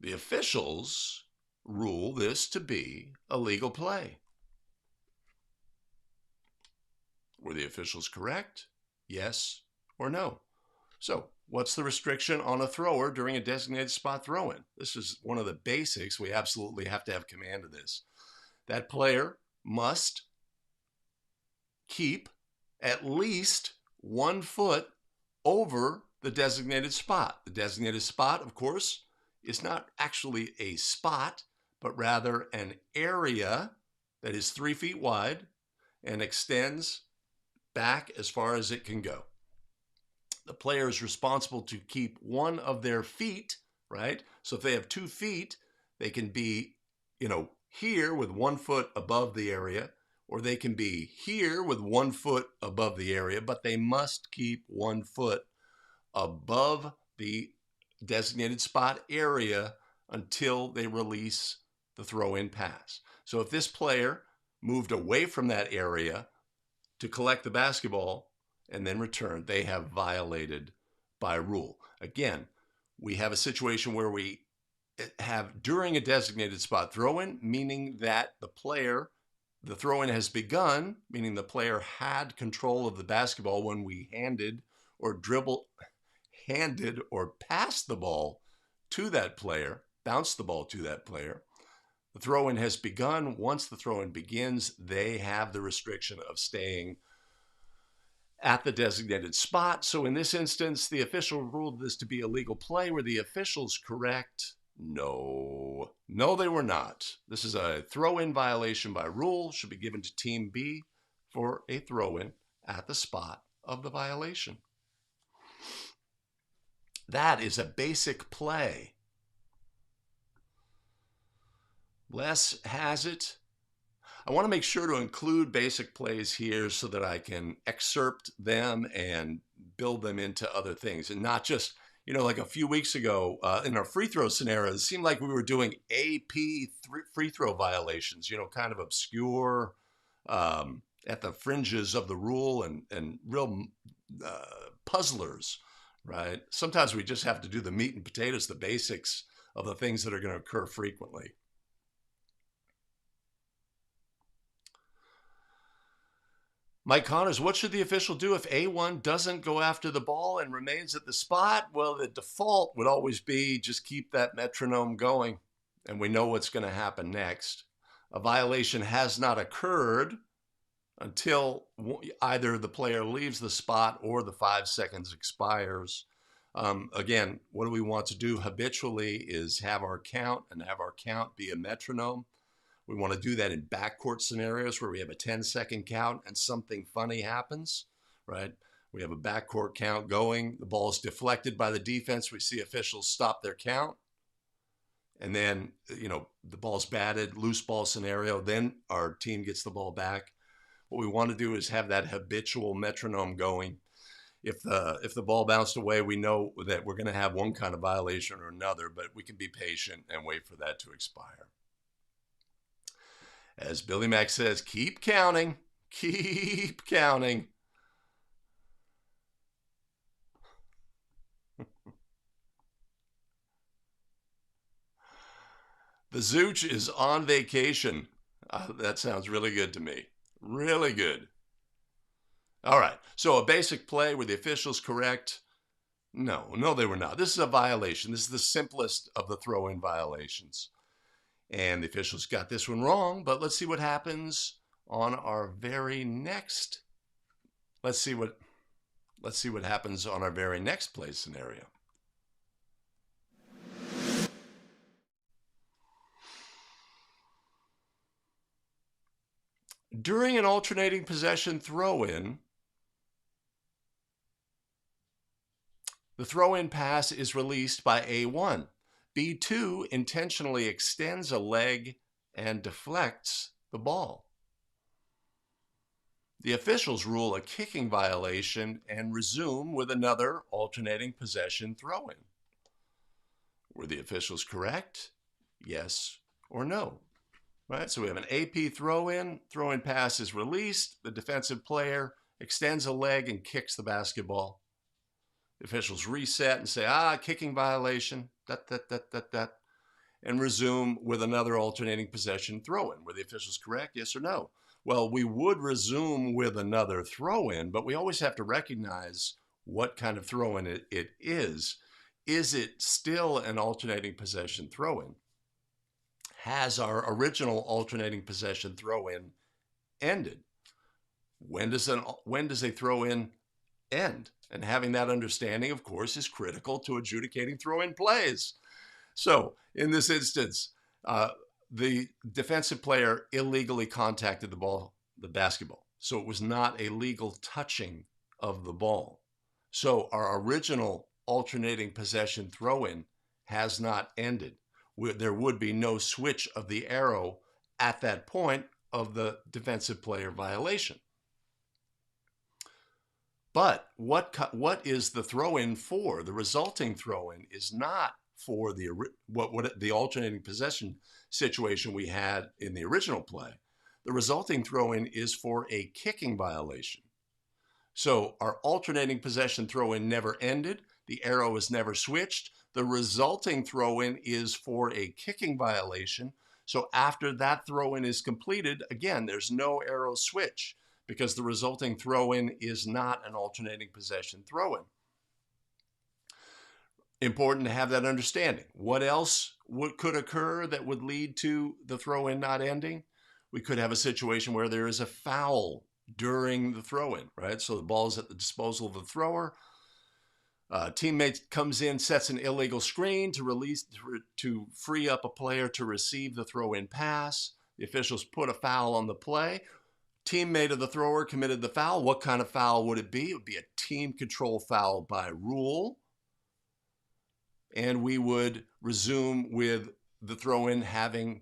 The officials rule this to be a legal play. Were the officials correct? Yes or no? So, what's the restriction on a thrower during a designated spot throw-in? This is one of the basics. We absolutely have to have command of this. That player must keep at least 1 foot over the designated spot. The designated spot, of course, is not actually a spot, but rather an area that is 3 feet wide and extends back as far as it can go. The player is responsible to keep one of their feet, right? So if they have 2 feet, they can be, here with 1 foot above the area, or they can be here with 1 foot above the area, but they must keep 1 foot above the designated spot area until they release the throw-in pass. So if this player moved away from that area to collect the basketball and then return, they have violated by rule. Again, we have a situation where we have during a designated spot throw-in, meaning that the throw-in has begun, meaning the player had control of the basketball when we handed or passed the ball to that player, bounced the ball to that player. The throw-in has begun. Once the throw-in begins, they have the restriction of staying at the designated spot. So in this instance, the official ruled this to be a legal play. Were the officials correct? No. No, they were not. This is a throw-in violation by rule. Should be given to Team B for a throw-in at the spot of the violation. That is a basic play. Les has it. I want to make sure to include basic plays here so that I can excerpt them and build them into other things and not just, like a few weeks ago in our free throw scenarios, it seemed like we were doing AP free throw violations, kind of obscure at the fringes of the rule and real puzzlers, right? Sometimes we just have to do the meat and potatoes, the basics of the things that are going to occur frequently. Mike Connors, what should the official do if A1 doesn't go after the ball and remains at the spot? Well, the default would always be just keep that metronome going, and we know what's going to happen next. A violation has not occurred until either the player leaves the spot or the 5 seconds expires. Again, what do we want to do habitually is have our count be a metronome. We want to do that in backcourt scenarios where we have a 10-second count and something funny happens, right? We have a backcourt count going. The ball is deflected by the defense. We see officials stop their count. And then, the ball's batted, loose ball scenario. Then our team gets the ball back. What we want to do is have that habitual metronome going. If the ball bounced away, we know that we're going to have one kind of violation or another, but we can be patient and wait for that to expire. As Billy Mack says, keep counting, keep counting. The Zooch is on vacation. That sounds really good to me. Really good. All right. So a basic play, were the officials correct? No, they were not. This is a violation. This is the simplest of the throw-in violations. And the officials got this one wrong, but let's see what happens on our very next. Let's see what happens on our very next play scenario. During an alternating possession throw-in, the throw-in pass is released by A1. B2 intentionally extends a leg and deflects the ball. The officials rule a kicking violation and resume with another alternating possession throw-in. Were the officials correct? Yes or no? Right, so we have an AP throw-in pass is released, the defensive player extends a leg and kicks the basketball. The officials reset and say, kicking violation, and resume with another alternating possession throw-in. Were the officials correct? Yes or no? Well, we would resume with another throw-in, but we always have to recognize what kind of throw-in it is. Is it still an alternating possession throw-in? Has our original alternating possession throw-in ended? When does a throw-in end? And having that understanding, of course, is critical to adjudicating throw-in plays. So in this instance, the defensive player illegally contacted the basketball. So it was not a legal touching of the ball. So our original alternating possession throw-in has not ended. There would be no switch of the arrow at that point of the defensive player violation. But what is the throw-in for? The resulting throw-in is not for the alternating possession situation we had in the original play. The resulting throw-in is for a kicking violation. So our alternating possession throw-in never ended. The arrow is never switched. The resulting throw-in is for a kicking violation. So after that throw-in is completed, again, there's no arrow switch because the resulting throw-in is not an alternating possession throw-in. Important to have that understanding. What else could occur that would lead to the throw-in not ending? We could have a situation where there is a foul during the throw-in, right? So the ball is at the disposal of the thrower. Teammate comes in, sets an illegal screen to free up a player to receive the throw-in pass. The officials put a foul on the play. Teammate of the thrower committed the foul. What kind of foul would it be? It would be a team control foul by rule. And we would resume with the throw-in having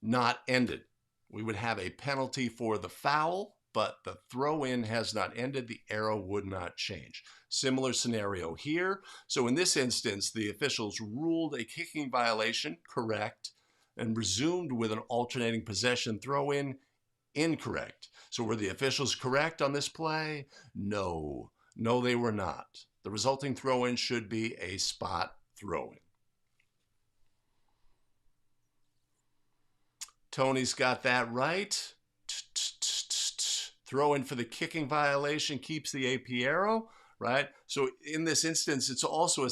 not ended. We would have a penalty for the foul, but the throw-in has not ended. The arrow would not change. Similar scenario here. So in this instance, the officials ruled a kicking violation correct and resumed with an alternating possession throw-in incorrect. So were the officials correct on this play? No. No, they were not. The resulting throw-in should be a spot throw-in. Tony's got that right. Throw-in for the kicking violation keeps the AP arrow, right? So in this instance, it's also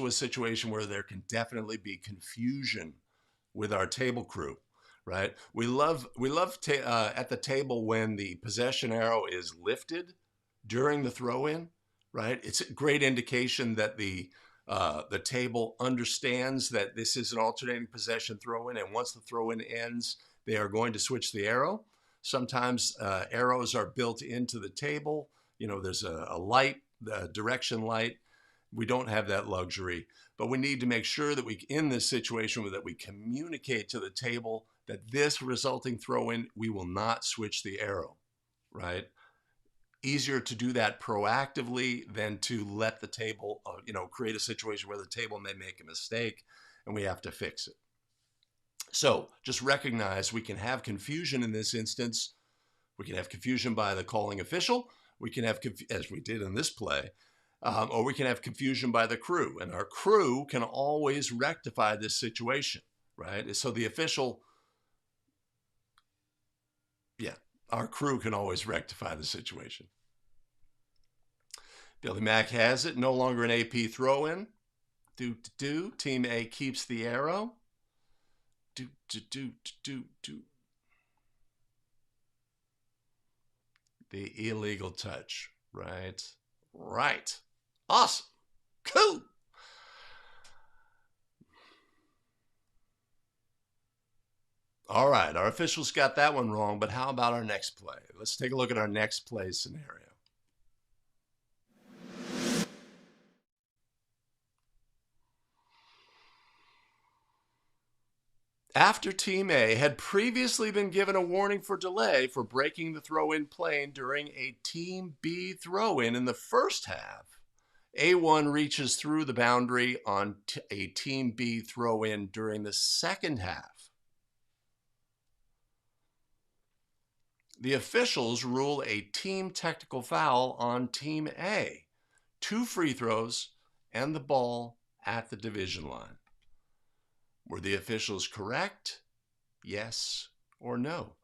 a situation where there can definitely be confusion with our table crew, right? We love at the table when the possession arrow is lifted during the throw-in, right? It's a great indication that the table understands that this is an alternating possession throw-in, and once the throw-in ends, they are going to switch the arrow. Sometimes arrows are built into the table. You know, there's a light, the direction light. We don't have that luxury, but we need to make sure that in this situation, that we communicate to the table that this resulting throw-in, we will not switch the arrow, right? Easier to do that proactively than to let the table, create a situation where the table may make a mistake and we have to fix it. So just recognize we can have confusion in this instance. We can have confusion by the calling official. We can have, as we did in this play, or we can have confusion by the crew. And our crew can always rectify this situation, right? So the official, our crew can always rectify the situation. Billy Mack has it. No longer an AP throw-in. Team A keeps the arrow. The illegal touch, right? Right. Awesome. Cool. All right, our officials got that one wrong, but how about our next play? Let's take a look at our next play scenario. After Team A had previously been given a warning for delay for breaking the throw-in plane during a Team B throw-in in the first half, A1 reaches through the boundary on a Team B throw-in during the second half. The officials rule a team technical foul on Team A, 2 free throws, and the ball at the division line. Were the officials correct? Yes or no?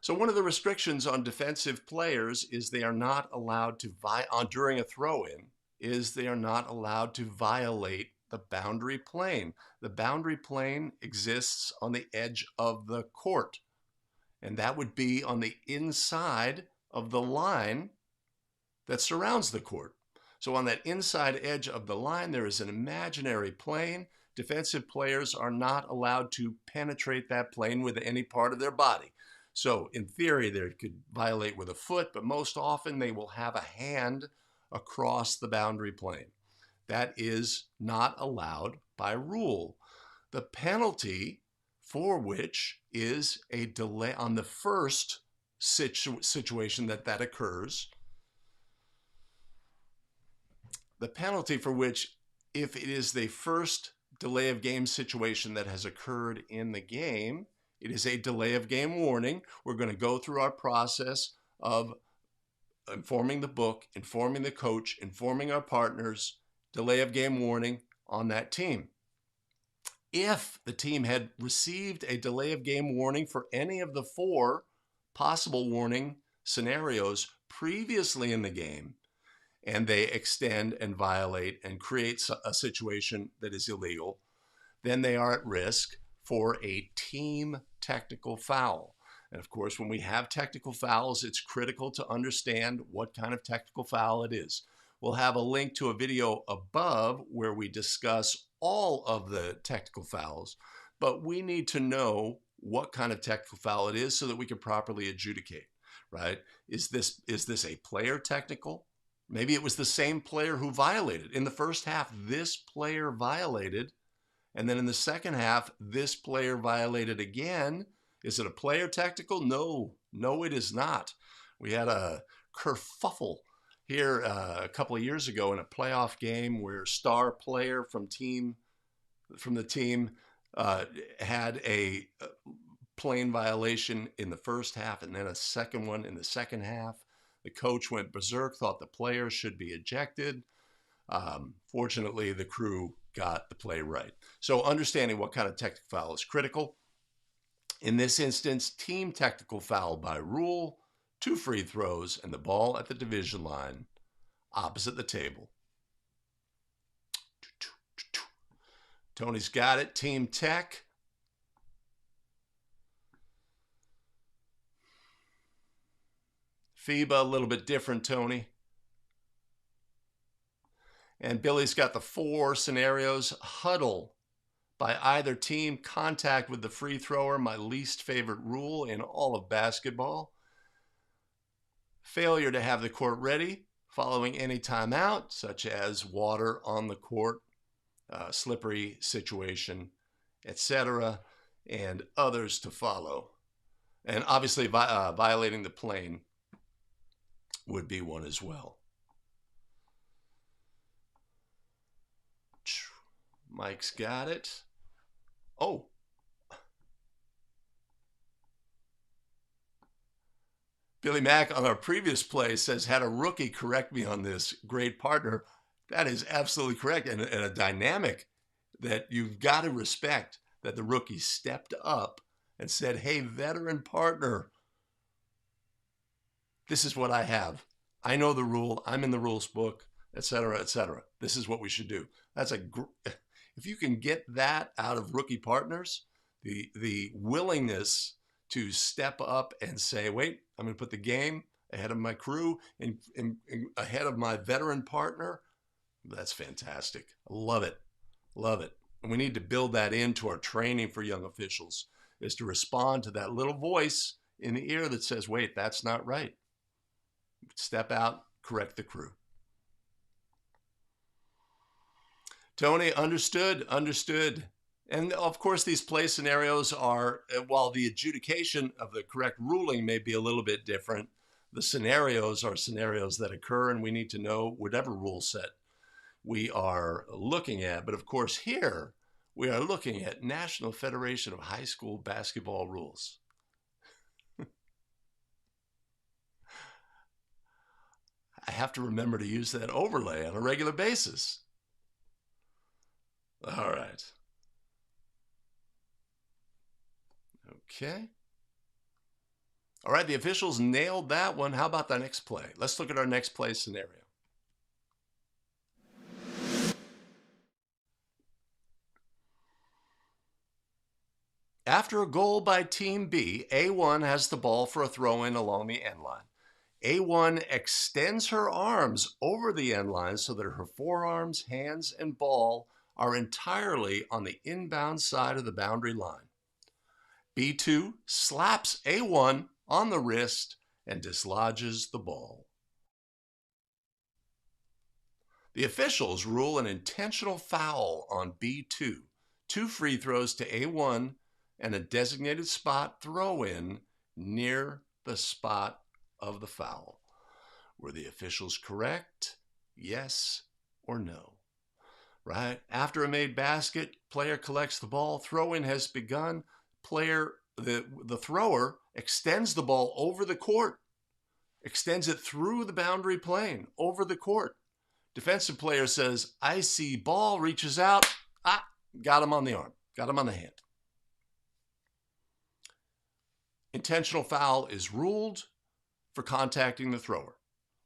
So one of the restrictions on defensive players is they are not allowed to during a throw-in is they are not allowed to violate the boundary plane. The boundary plane exists on the edge of the court, and that would be on the inside of the line that surrounds the court. So on that inside edge of the line, there is an imaginary plane. Defensive players are not allowed to penetrate that plane with any part of their body. So in theory, they could violate with a foot, but most often they will have a hand across the boundary plane. That is not allowed by rule. The penalty for which is a delay on the first situation that occurs. The penalty for which, if it is the first delay of game situation that has occurred in the game, it is a delay of game warning. We're going to go through our process of informing the book, informing the coach, informing our partners, delay of game warning on that team. If the team had received a delay of game warning for any of the 4 possible warning scenarios previously in the game, and they extend and violate and create a situation that is illegal, then they are at risk for a team technical foul. And of course, when we have technical fouls, it's critical to understand what kind of technical foul it is. We'll have a link to a video above where we discuss all of the technical fouls, but we need to know what kind of technical foul it is so that we can properly adjudicate, right? Is this a player technical? Maybe it was the same player who violated. In the first half, this player violated, and then in the second half, this player violated again. Is it a player technical? No, it is not. We had a kerfuffle here a couple of years ago in a playoff game where star player from the team had a plain violation in the first half and then a second one in the second half. The coach went berserk, thought the player should be ejected. Fortunately, the crew got the play right. So understanding what kind of technical foul is critical. In this instance, team technical foul by rule, 2 free throws, and the ball at the division line opposite the table. Tony's got it. Team tech. FIBA, a little bit different, Tony. And Billy's got the 4 scenarios. Huddle by either team, contact with the free thrower, my least favorite rule in all of basketball. Failure to have the court ready following any timeout, such as water on the court, slippery situation, etc., and others to follow. And obviously violating the plane would be one as well. Mike's got it. Oh. Billy Mack on our previous play says, had a rookie correct me on this. Great partner. That is absolutely correct. And a dynamic that you've got to respect, that the rookie stepped up and said, hey, veteran partner, this is what I have. I know the rule. I'm in the rules book, etc., etc. This is what we should do. If you can get that out of rookie partners, the willingness to step up and say, wait, I'm going to put the game ahead of my crew and ahead of my veteran partner, that's fantastic. I love it. Love it. And we need to build that into our training for young officials, is to respond to that little voice in the ear that says, wait, that's not right. Step out, correct the crew. Tony, understood. And of course, these play scenarios are, while the adjudication of the correct ruling may be a little bit different, the scenarios are scenarios that occur, and we need to know whatever rule set we are looking at. But of course, here we are looking at National Federation of High School Basketball rules. I have to remember to use that overlay on a regular basis. All right. Okay. All right, the officials nailed that one. How about the next play? Let's look at our next play scenario. After a goal by Team B, A1 has the ball for a throw-in along the end line. A1 extends her arms over the end line so that her forearms, hands, and ball are entirely on the inbound side of the boundary line. B2 slaps A1 on the wrist and dislodges the ball. The officials rule an intentional foul on B2, 2 free throws to A1, and a designated spot throw-in near the spot of the foul. Were the officials correct? Yes or no? Right? After a made basket, player collects the ball, throw-in has begun. The thrower extends the ball over the court, extends it through the boundary plane, over the court. Defensive player says, I see ball, reaches out, got him on the arm, got him on the hand. Intentional foul is ruled for contacting the thrower.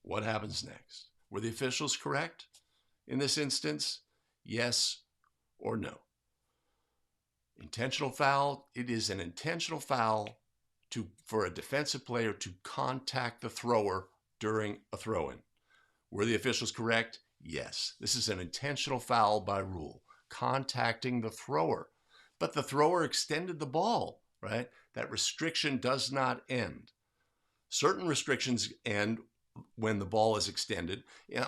What happens next? Were the officials correct in this instance? Yes or no? Intentional foul, it is an intentional foul for a defensive player to contact the thrower during a throw-in. Were the officials correct? Yes. This is an intentional foul by rule, contacting the thrower. But the thrower extended the ball, right? That restriction does not end. Certain restrictions end when the ball is extended.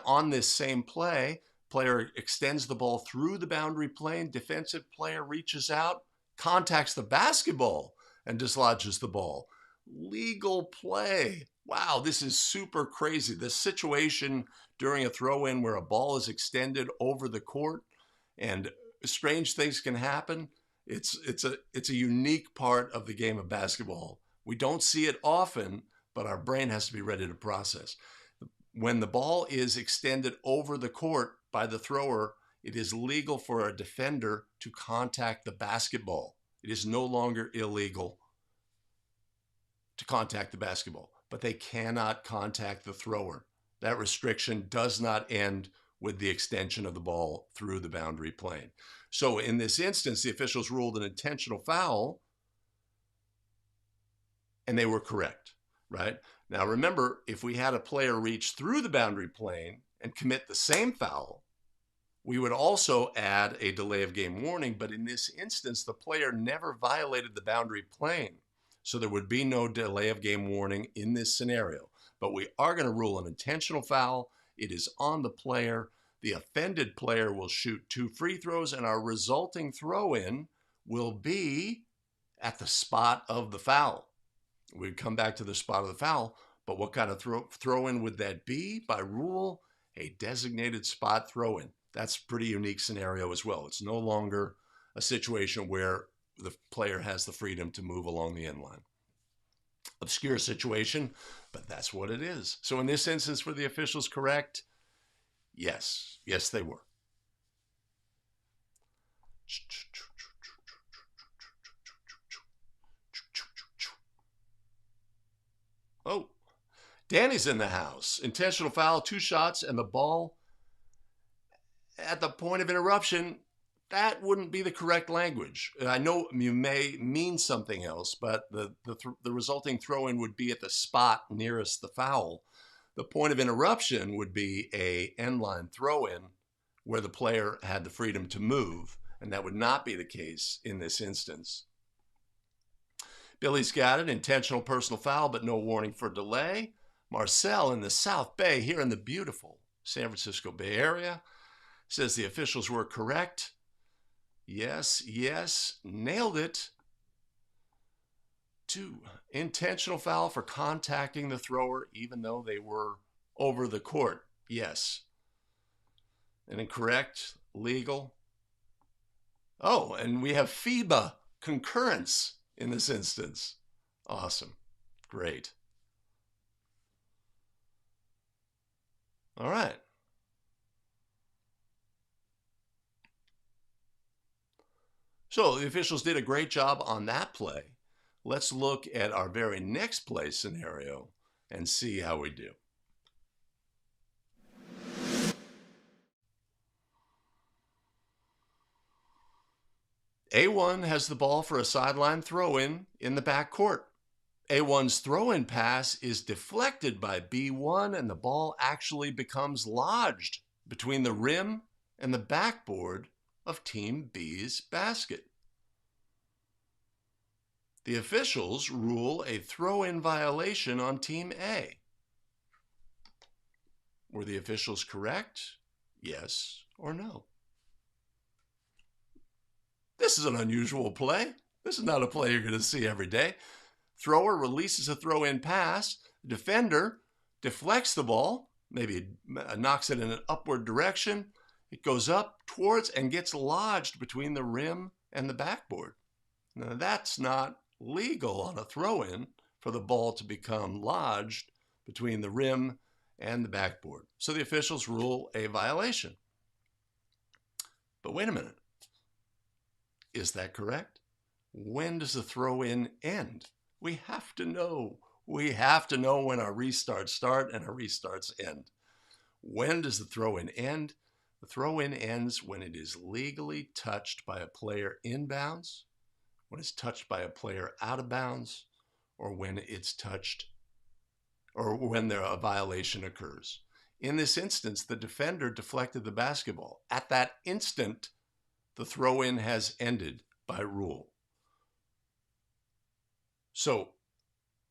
On this same play, player extends the ball through the boundary plane, defensive player reaches out, contacts the basketball, and dislodges the ball. Legal play. Wow, this is super crazy. The situation during a throw-in where a ball is extended over the court and strange things can happen. It's a unique part of the game of basketball. We don't see it often, but our brain has to be ready to process. When the ball is extended over the court by the thrower, it is legal for a defender to contact the basketball. It is no longer illegal to contact the basketball, but they cannot contact the thrower. That restriction does not end with the extension of the ball through the boundary plane. So in this instance, the officials ruled an intentional foul, and they were correct, right? Now remember, if we had a player reach through the boundary plane and commit the same foul, we would also add a delay of game warning, but in this instance, the player never violated the boundary plane. So there would be no delay of game warning in this scenario. But we are going to rule an intentional foul. It is on the player. The offended player will shoot 2 free throws, and our resulting throw-in will be at the spot of the foul. We'd come back to the spot of the foul, but what kind of throw-in would that be? By rule, a designated spot throw-in. That's a pretty unique scenario as well. It's no longer a situation where the player has the freedom to move along the end line. Obscure situation, but that's what it is. So in this instance, were the officials correct? Yes. Yes, they were. Oh, Danny's in the house. Intentional foul, 2 shots, and the ball at the point of interruption. That wouldn't be the correct language. I know you may mean something else, but the resulting throw-in would be at the spot nearest the foul. The point of interruption would be a end-line throw-in where the player had the freedom to move, and that would not be the case in this instance. Billy's got it. Intentional personal foul, but no warning for delay. Marcel in the South Bay, here in the beautiful San Francisco Bay Area, says the officials were correct. Yes, yes, nailed it. 2, intentional foul for contacting the thrower even though they were over the court. Yes. An incorrect, legal. Oh, and we have FIBA concurrence in this instance. Awesome. Great. All right. So the officials did a great job on that play. Let's look at our very next play scenario and see how we do. A1 has the ball for a sideline throw-in the back court. A1's throw-in pass is deflected by B1 and the ball actually becomes lodged between the rim and the backboard of Team B's basket. The officials rule a throw-in violation on Team A. Were the officials correct? Yes or no? This is an unusual play. This is not a play you're going to see every day. Thrower releases a throw-in pass. Defender deflects the ball, maybe knocks it in an upward direction. It goes up towards and gets lodged between the rim and the backboard. Now, that's not legal on a throw-in for the ball to become lodged between the rim and the backboard. So the officials rule a violation. But wait a minute. Is that correct? When does the throw-in end? We have to know. We have to know when our restarts start and our restarts end. When does the throw-in end? The throw-in ends when it is legally touched by a player inbounds, when it's touched by a player out of bounds, or when it's touched, or when a violation occurs. In this instance, the defender deflected the basketball. At that instant, the throw-in has ended by rule. So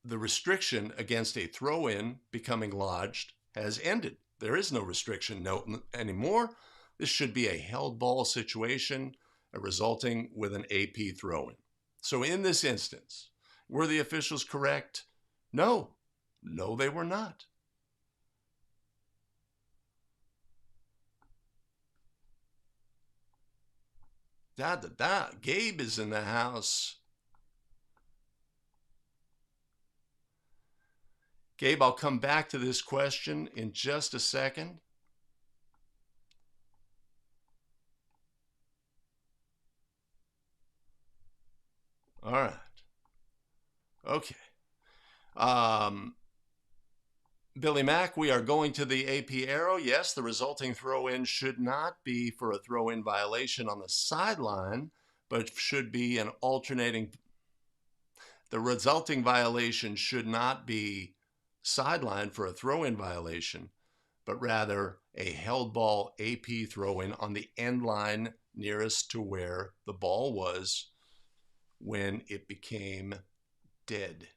the restriction against a throw-in becoming lodged has ended. There is no restriction anymore. This should be a held ball situation resulting with an AP throw-in. So in this instance, were the officials correct? No. No, they were not. Gabe is in the house. Gabe, I'll come back to this question in just a second. All right. Okay. Billy Mack, we are going to the AP arrow. Yes, the resulting throw-in should not be for a throw-in violation on the sideline, but should be an alternating. The resulting violation should not be sideline for a throw-in violation, but rather a held ball AP throw-in on the end line nearest to where the ball was when it became dead.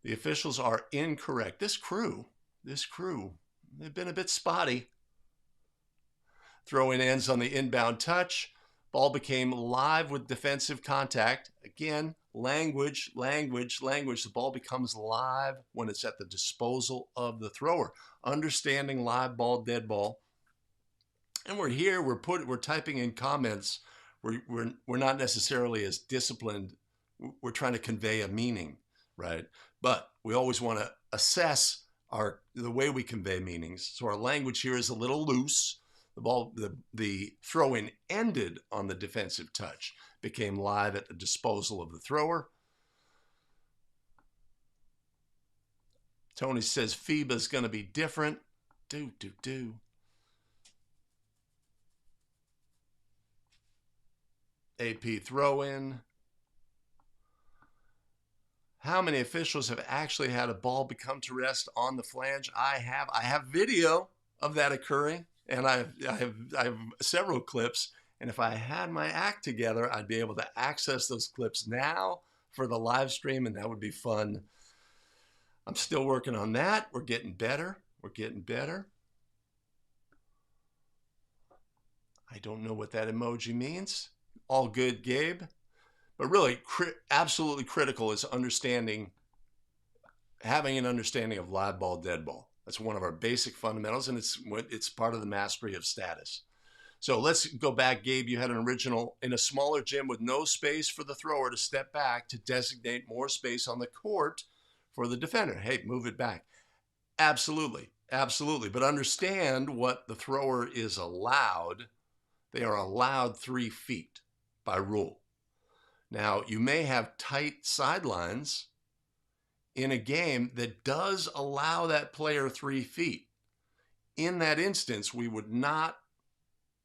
The officials are incorrect. This crew, they've been a bit spotty. Throw-in ends on the inbound touch. Ball became live with defensive contact. Again, language. The ball becomes live when it's at the disposal of the thrower. Understanding live ball, dead ball. And we're here, we're typing in comments. We're not necessarily as disciplined. We're trying to convey a meaning, right? But we always want to assess the way we convey meanings. So our language here is a little loose. The throw-in ended on the defensive touch, became live at the disposal of the thrower. Tony says FIBA is going to be different. AP throw-in. How many officials have actually had a ball become to rest on the flange? I have video of that occurring, and I have several clips. And if I had my act together, I'd be able to access those clips now for the live stream, and that would be fun. I'm still working on that. We're getting better. I don't know what that emoji means. All good, Gabe. But really, absolutely critical is having an understanding of live ball, dead ball. That's one of our basic fundamentals, and it's part of the mastery of status. So let's go back, Gabe. You had an original in a smaller gym with no space for the thrower to step back to designate more space on the court for the defender. Hey, move it back. Absolutely, absolutely. But understand what the thrower is allowed. They are allowed 3 feet by rule. Now, you may have tight sidelines in a game that does allow that player 3 feet. In that instance, we would not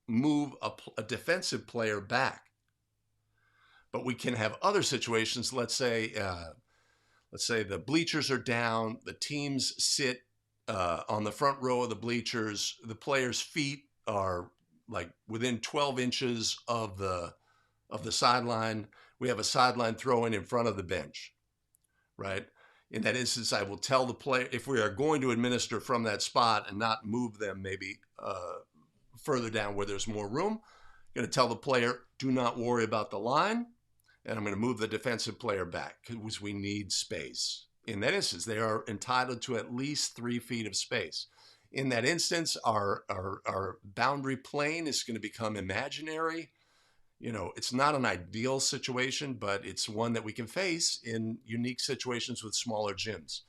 move a defensive player back. But we can have other situations. Let's say the bleachers are down, the teams sit on the front row of the bleachers, the players' feet are like within 12 inches of the sideline. We have a sideline throw in front of the bench, right? In that instance, I will tell the player, if we are going to administer from that spot and not move them maybe further down where there's more room, I'm going to tell the player, do not worry about the line, and I'm going to move the defensive player back because we need space. In that instance, they are entitled to at least 3 feet of space. In that instance, our boundary plane is going to become imaginary. You know, it's not an ideal situation, but it's one that we can face in unique situations with smaller gyms.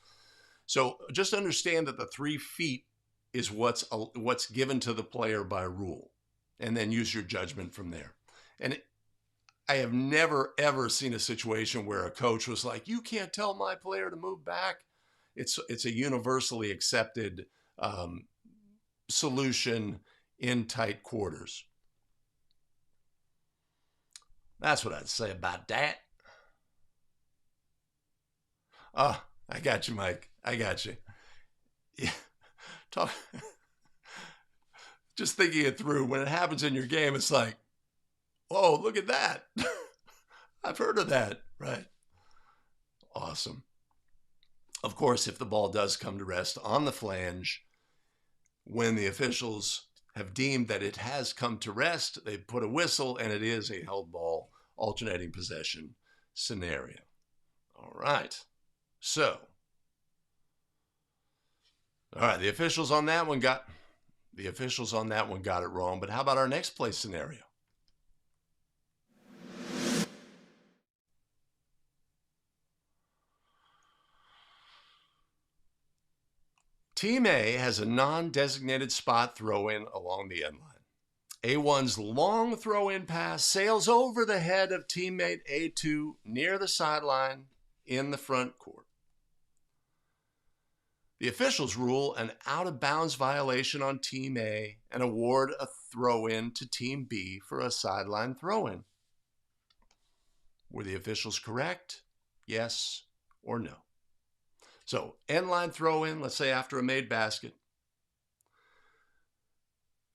So just understand that the 3 feet is what's given to the player by rule, and then use your judgment from there. And I have never, ever seen a situation where a coach was like, you can't tell my player to move back. It's a universally accepted solution in tight quarters. That's what I'd say about that. Oh, I got you, Mike. I got you. Yeah. Just thinking it through, when it happens in your game, it's like, oh, look at that. I've heard of that, right? Awesome. Of course, if the ball does come to rest on the flange, when the officials have deemed that it has come to rest, they put a whistle, and it is a held ball alternating possession scenario. All right. So, all right, the officials on that one got it wrong, but how about our next play scenario? Team A has a non-designated spot throw-in along the end line. A1's long throw-in pass sails over the head of teammate A2 near the sideline in the front court. The officials rule an out-of-bounds violation on Team A and award a throw-in to Team B for a sideline throw-in. Were the officials correct? Yes or no? So, end-line throw-in, let's say after a made basket.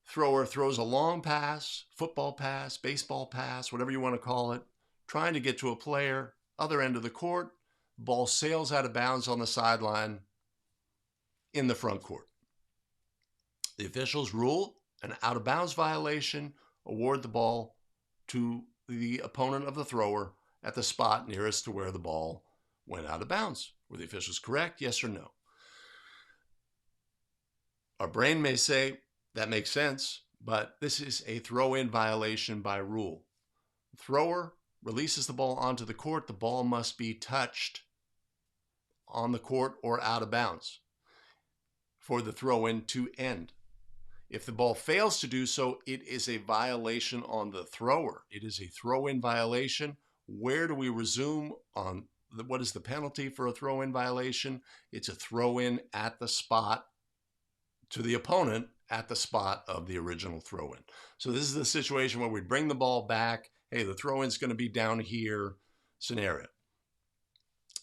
Thrower throws a long pass, football pass, baseball pass, whatever you want to call it, trying to get to a player, other end of the court. Ball sails out of bounds on the sideline in the front court. The officials rule an out-of-bounds violation, award the ball to the opponent of the thrower at the spot nearest to where the ball went out of bounds. Were the officials correct? Yes or no? Our brain may say, that makes sense, but this is a throw-in violation by rule. The thrower releases the ball onto the court. The ball must be touched on the court or out of bounds for the throw-in to end. If the ball fails to do so, it is a violation on the thrower. It is a throw-in violation. Where do we resume on what is the penalty for a throw-in violation? It's a throw-in at the spot to the opponent at the spot of the original throw-in. So this is the situation where we bring the ball back. Hey, the throw-in's going to be down here scenario.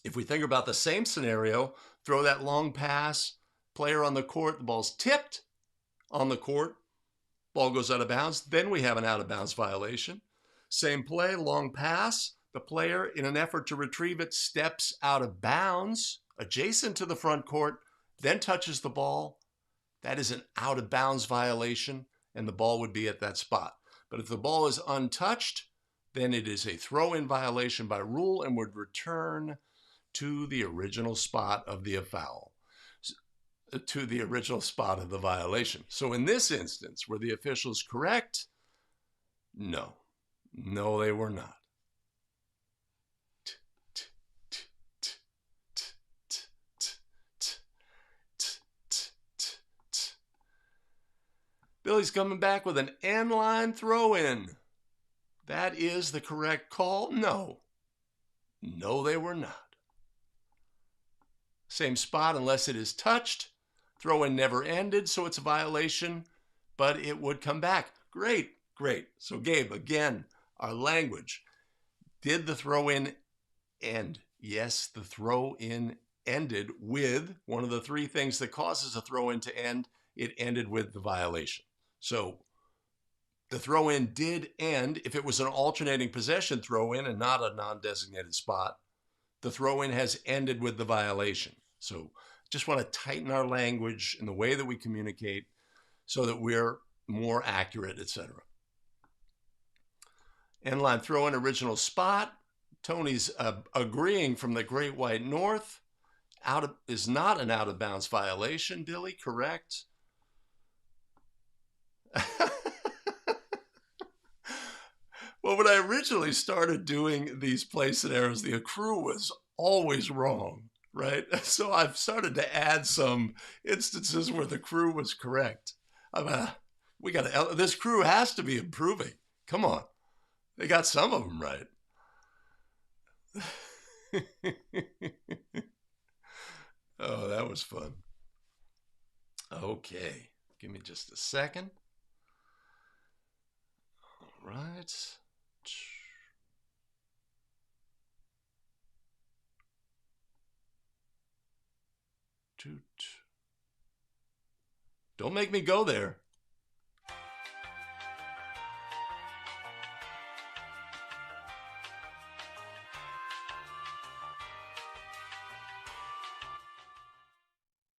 If we think about the same scenario, throw that long pass, player on the court, the ball's tipped on the court, ball goes out of bounds, then we have an out-of-bounds violation. Same play, long pass, the player, in an effort to retrieve it, steps out of bounds adjacent to the front court, then touches the ball. That is an out-of-bounds violation, and the ball would be at that spot. But if the ball is untouched, then it is a throw-in violation by rule and would return to the original spot of the foul, to the original spot of the violation. So in this instance, were the officials correct? No. No, they were not. Billy's coming back with an end-line throw-in. That is the correct call? No. No, they were not. Same spot unless it is touched. Throw-in never ended, so it's a violation, but it would come back. Great, great. So Gabe, again, our language. Did the throw-in end? Yes, the throw-in ended with one of the three things that causes a throw-in to end. It ended with the violation. So the throw-in did end. If it was an alternating possession throw-in and not a non-designated spot, the throw-in has ended with the violation. So just want to tighten our language in the way that we communicate so that we're more accurate, etc. End line throw-in, original spot. Tony's agreeing from the Great White North. Is not an out-of-bounds violation, Billy, correct? Well, when I originally started doing these play scenarios, the accrue was always wrong, right? So I've started to add some instances where the crew was correct. This crew has to be improving. Come on. They got some of them right. Oh, that was fun. Okay. Give me just a second. All right. Toot. Don't make me go there.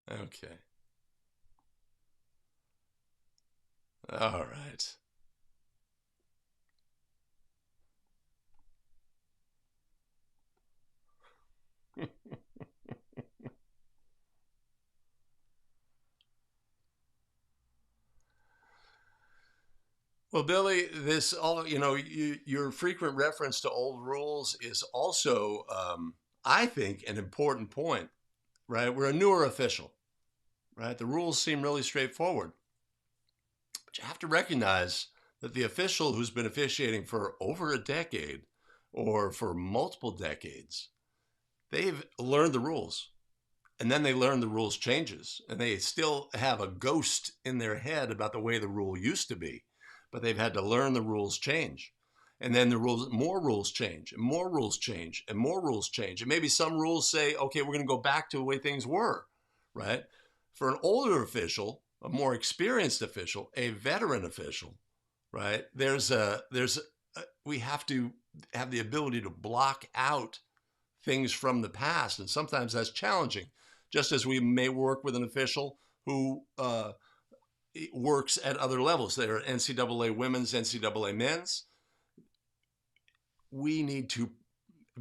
Okay. All right. Well, Billy, your frequent reference to old rules is also, I think, an important point, right? We're a newer official, right? The rules seem really straightforward, but you have to recognize that the official who's been officiating for over a decade or for multiple decades, they've learned the rules. And then they learn the rules changes, and they still have a ghost in their head about the way the rule used to be. But they've had to learn the rules change. And then more rules change, and more rules change, and more rules change. And maybe some rules say, okay, we're going to go back to the way things were, right? For an older official, a more experienced official, a veteran official, right? We have to have the ability to block out things from the past. And sometimes that's challenging, just as we may work with an official who works at other levels. There are NCAA women's, NCAA men's. We need to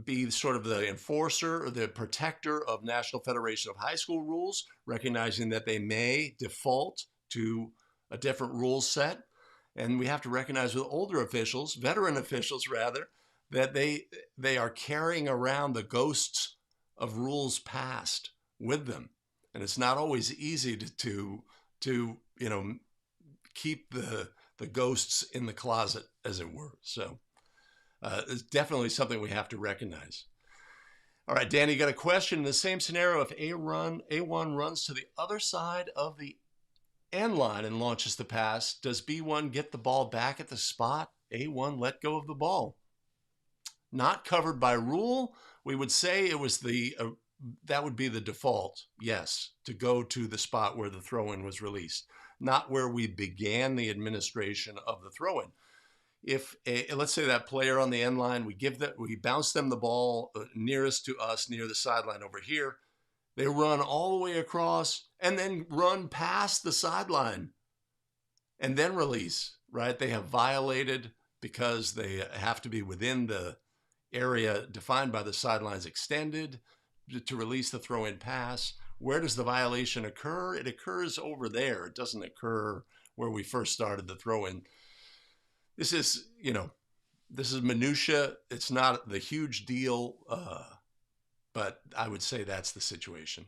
be sort of the enforcer or the protector of National Federation of High School rules, recognizing that they may default to a different rule set. And we have to recognize with older officials, veteran officials rather, that they are carrying around the ghosts of rules past with them. And it's not always easy to keep the ghosts in the closet, as it were. So it's definitely something we have to recognize. All right, Danny, you got a question. In the same scenario, if A1 runs to the other side of the end line and launches the pass, does B1 get the ball back at the spot A1 let go of the ball? Not covered by rule. We would say it was that would be the default, yes, to go to the spot where the throw-in was released, not where we began the administration of the throw-in. If let's say that player on the end line, we bounce them the ball nearest to us near the sideline over here. They run all the way across and then run past the sideline and then release. right? They have violated because they have to be within the area defined by the sidelines extended to release the throw-in pass. Where does the violation occur? It occurs over there. It doesn't occur where we first started the throw-in. This is, this is minutia. It's not the huge deal, but I would say that's the situation.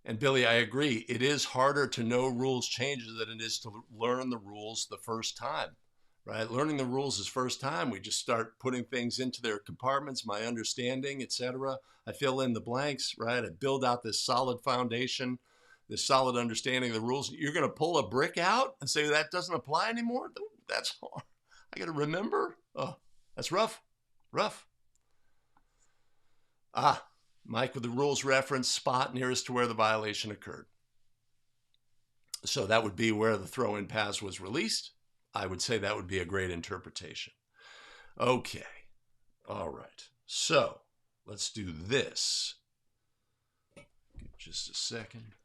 And Billy, I agree. It is harder to know rules changes than it is to learn the rules the first time, right? Learning the rules is first time. We just start putting things into their compartments, my understanding, etc. I fill in the blanks, right? I build out this solid foundation, this solid understanding of the rules. You're going to pull a brick out and say that doesn't apply anymore? That's hard. I got to remember. Oh, that's rough. Rough. Mike with the rules reference, spot nearest to where the violation occurred. So that would be where the throw-in pass was released. I would say that would be a great interpretation. Okay. All right. So let's do this. Just a second.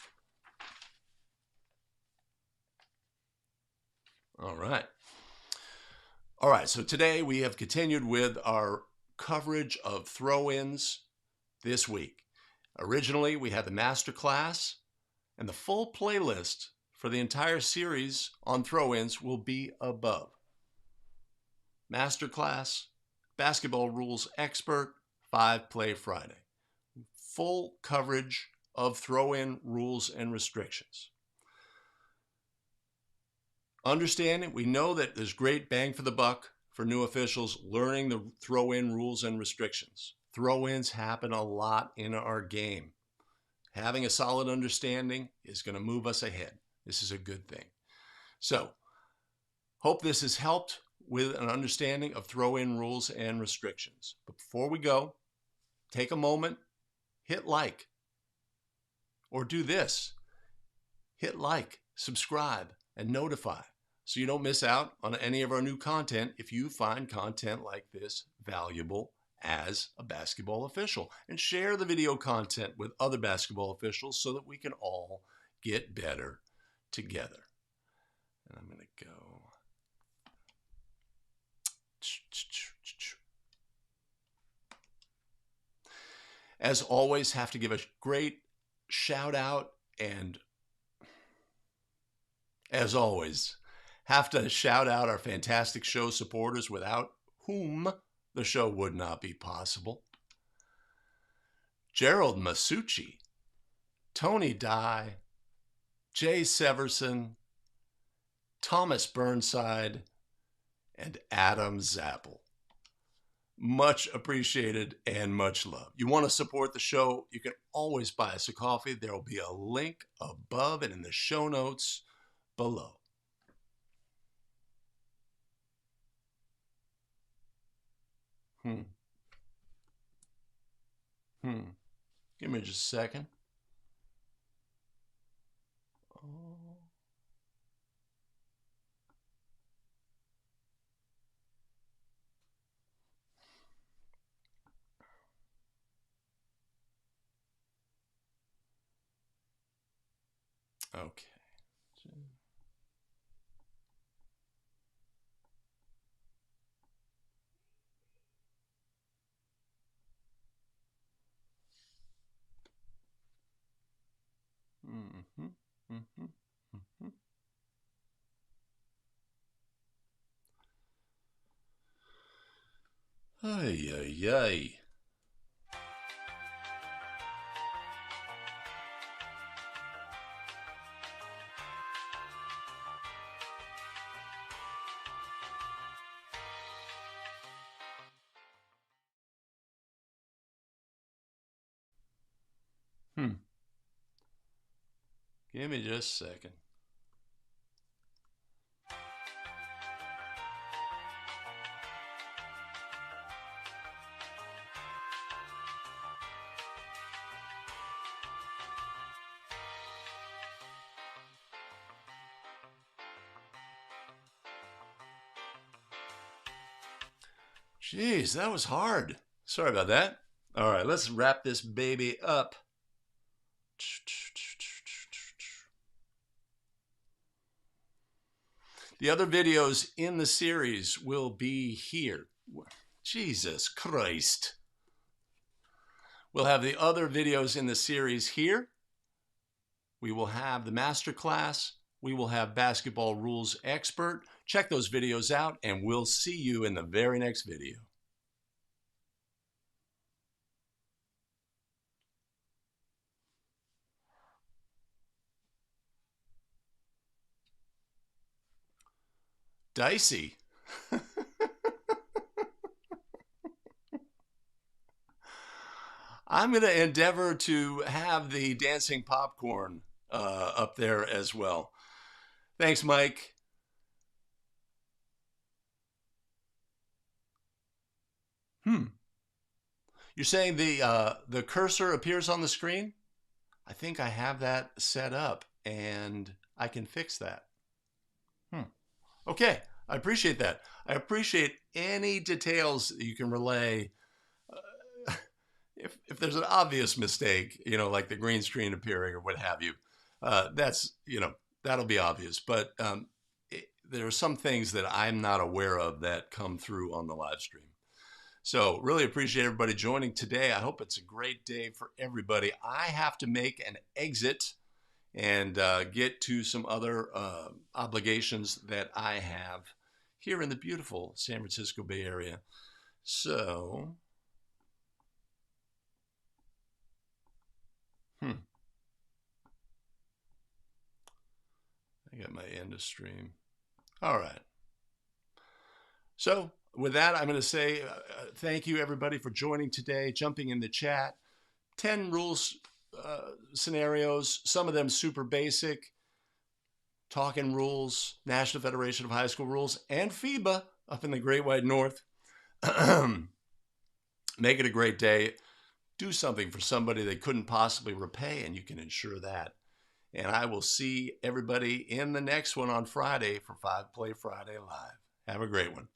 All right. All right. So today we have continued with our coverage of throw-ins this week. Originally, we had the master class, and the full playlist for the entire series on throw-ins will be above. Master class, basketball rules expert, 5-play Friday. Full coverage of throw-in rules and restrictions. Understanding, we know that there's great bang for the buck for new officials learning the throw-in rules and restrictions. Throw-ins happen a lot in our game. Having a solid understanding is going to move us ahead. This is a good thing. So, hope this has helped with an understanding of throw-in rules and restrictions. But before we go, take a moment, hit like, or do this. Hit like, subscribe, and notify so you don't miss out on any of our new content if you find content like this valuable as a basketball official, and share the video content with other basketball officials so that we can all get better together. And I'm going to go. As always, have to give a great shout out, and as always, have to shout out our fantastic show supporters without whom the show would not be possible. Gerald Masucci, Tony Dye, Jay Severson, Thomas Burnside, and Adam Zappel. Much appreciated and much love. You want to support the show, you can always buy us a coffee. There will be a link above and in the show notes below. Give me just a second. Okay. Ay, ay, ay. Give me just a second. Jeez, that was hard. Sorry about that. All right, let's wrap this baby up. The other videos in the series will be here. Jesus Christ. We'll have the other videos in the series here. We will have the masterclass. We will have basketball rules expert. Check those videos out, and we'll see you in the very next video. Dicey. I'm going to endeavor to have the dancing popcorn up there as well. Thanks, Mike. You're saying the cursor appears on the screen? I think I have that set up, and I can fix that. Okay, I appreciate that. I appreciate any details that you can relay. If there's an obvious mistake, like the green screen appearing or what have you, that's, that'll be obvious. But there are some things that I'm not aware of that come through on the live stream. So really appreciate everybody joining today. I hope it's a great day for everybody. I have to make an exit and get to some other obligations that I have here in the beautiful San Francisco Bay Area. So, I got my end of stream. All right. So with that, I'm going to say thank you, everybody, for joining today, jumping in the chat. 10 rules scenarios, some of them super basic. Talking rules, National Federation of High School Rules, and FIBA up in the Great White North. Make it a great day. Do something for somebody they couldn't possibly repay, and you can ensure that. And I will see everybody in the next one on Friday for 5 Play Friday Live. Have a great one.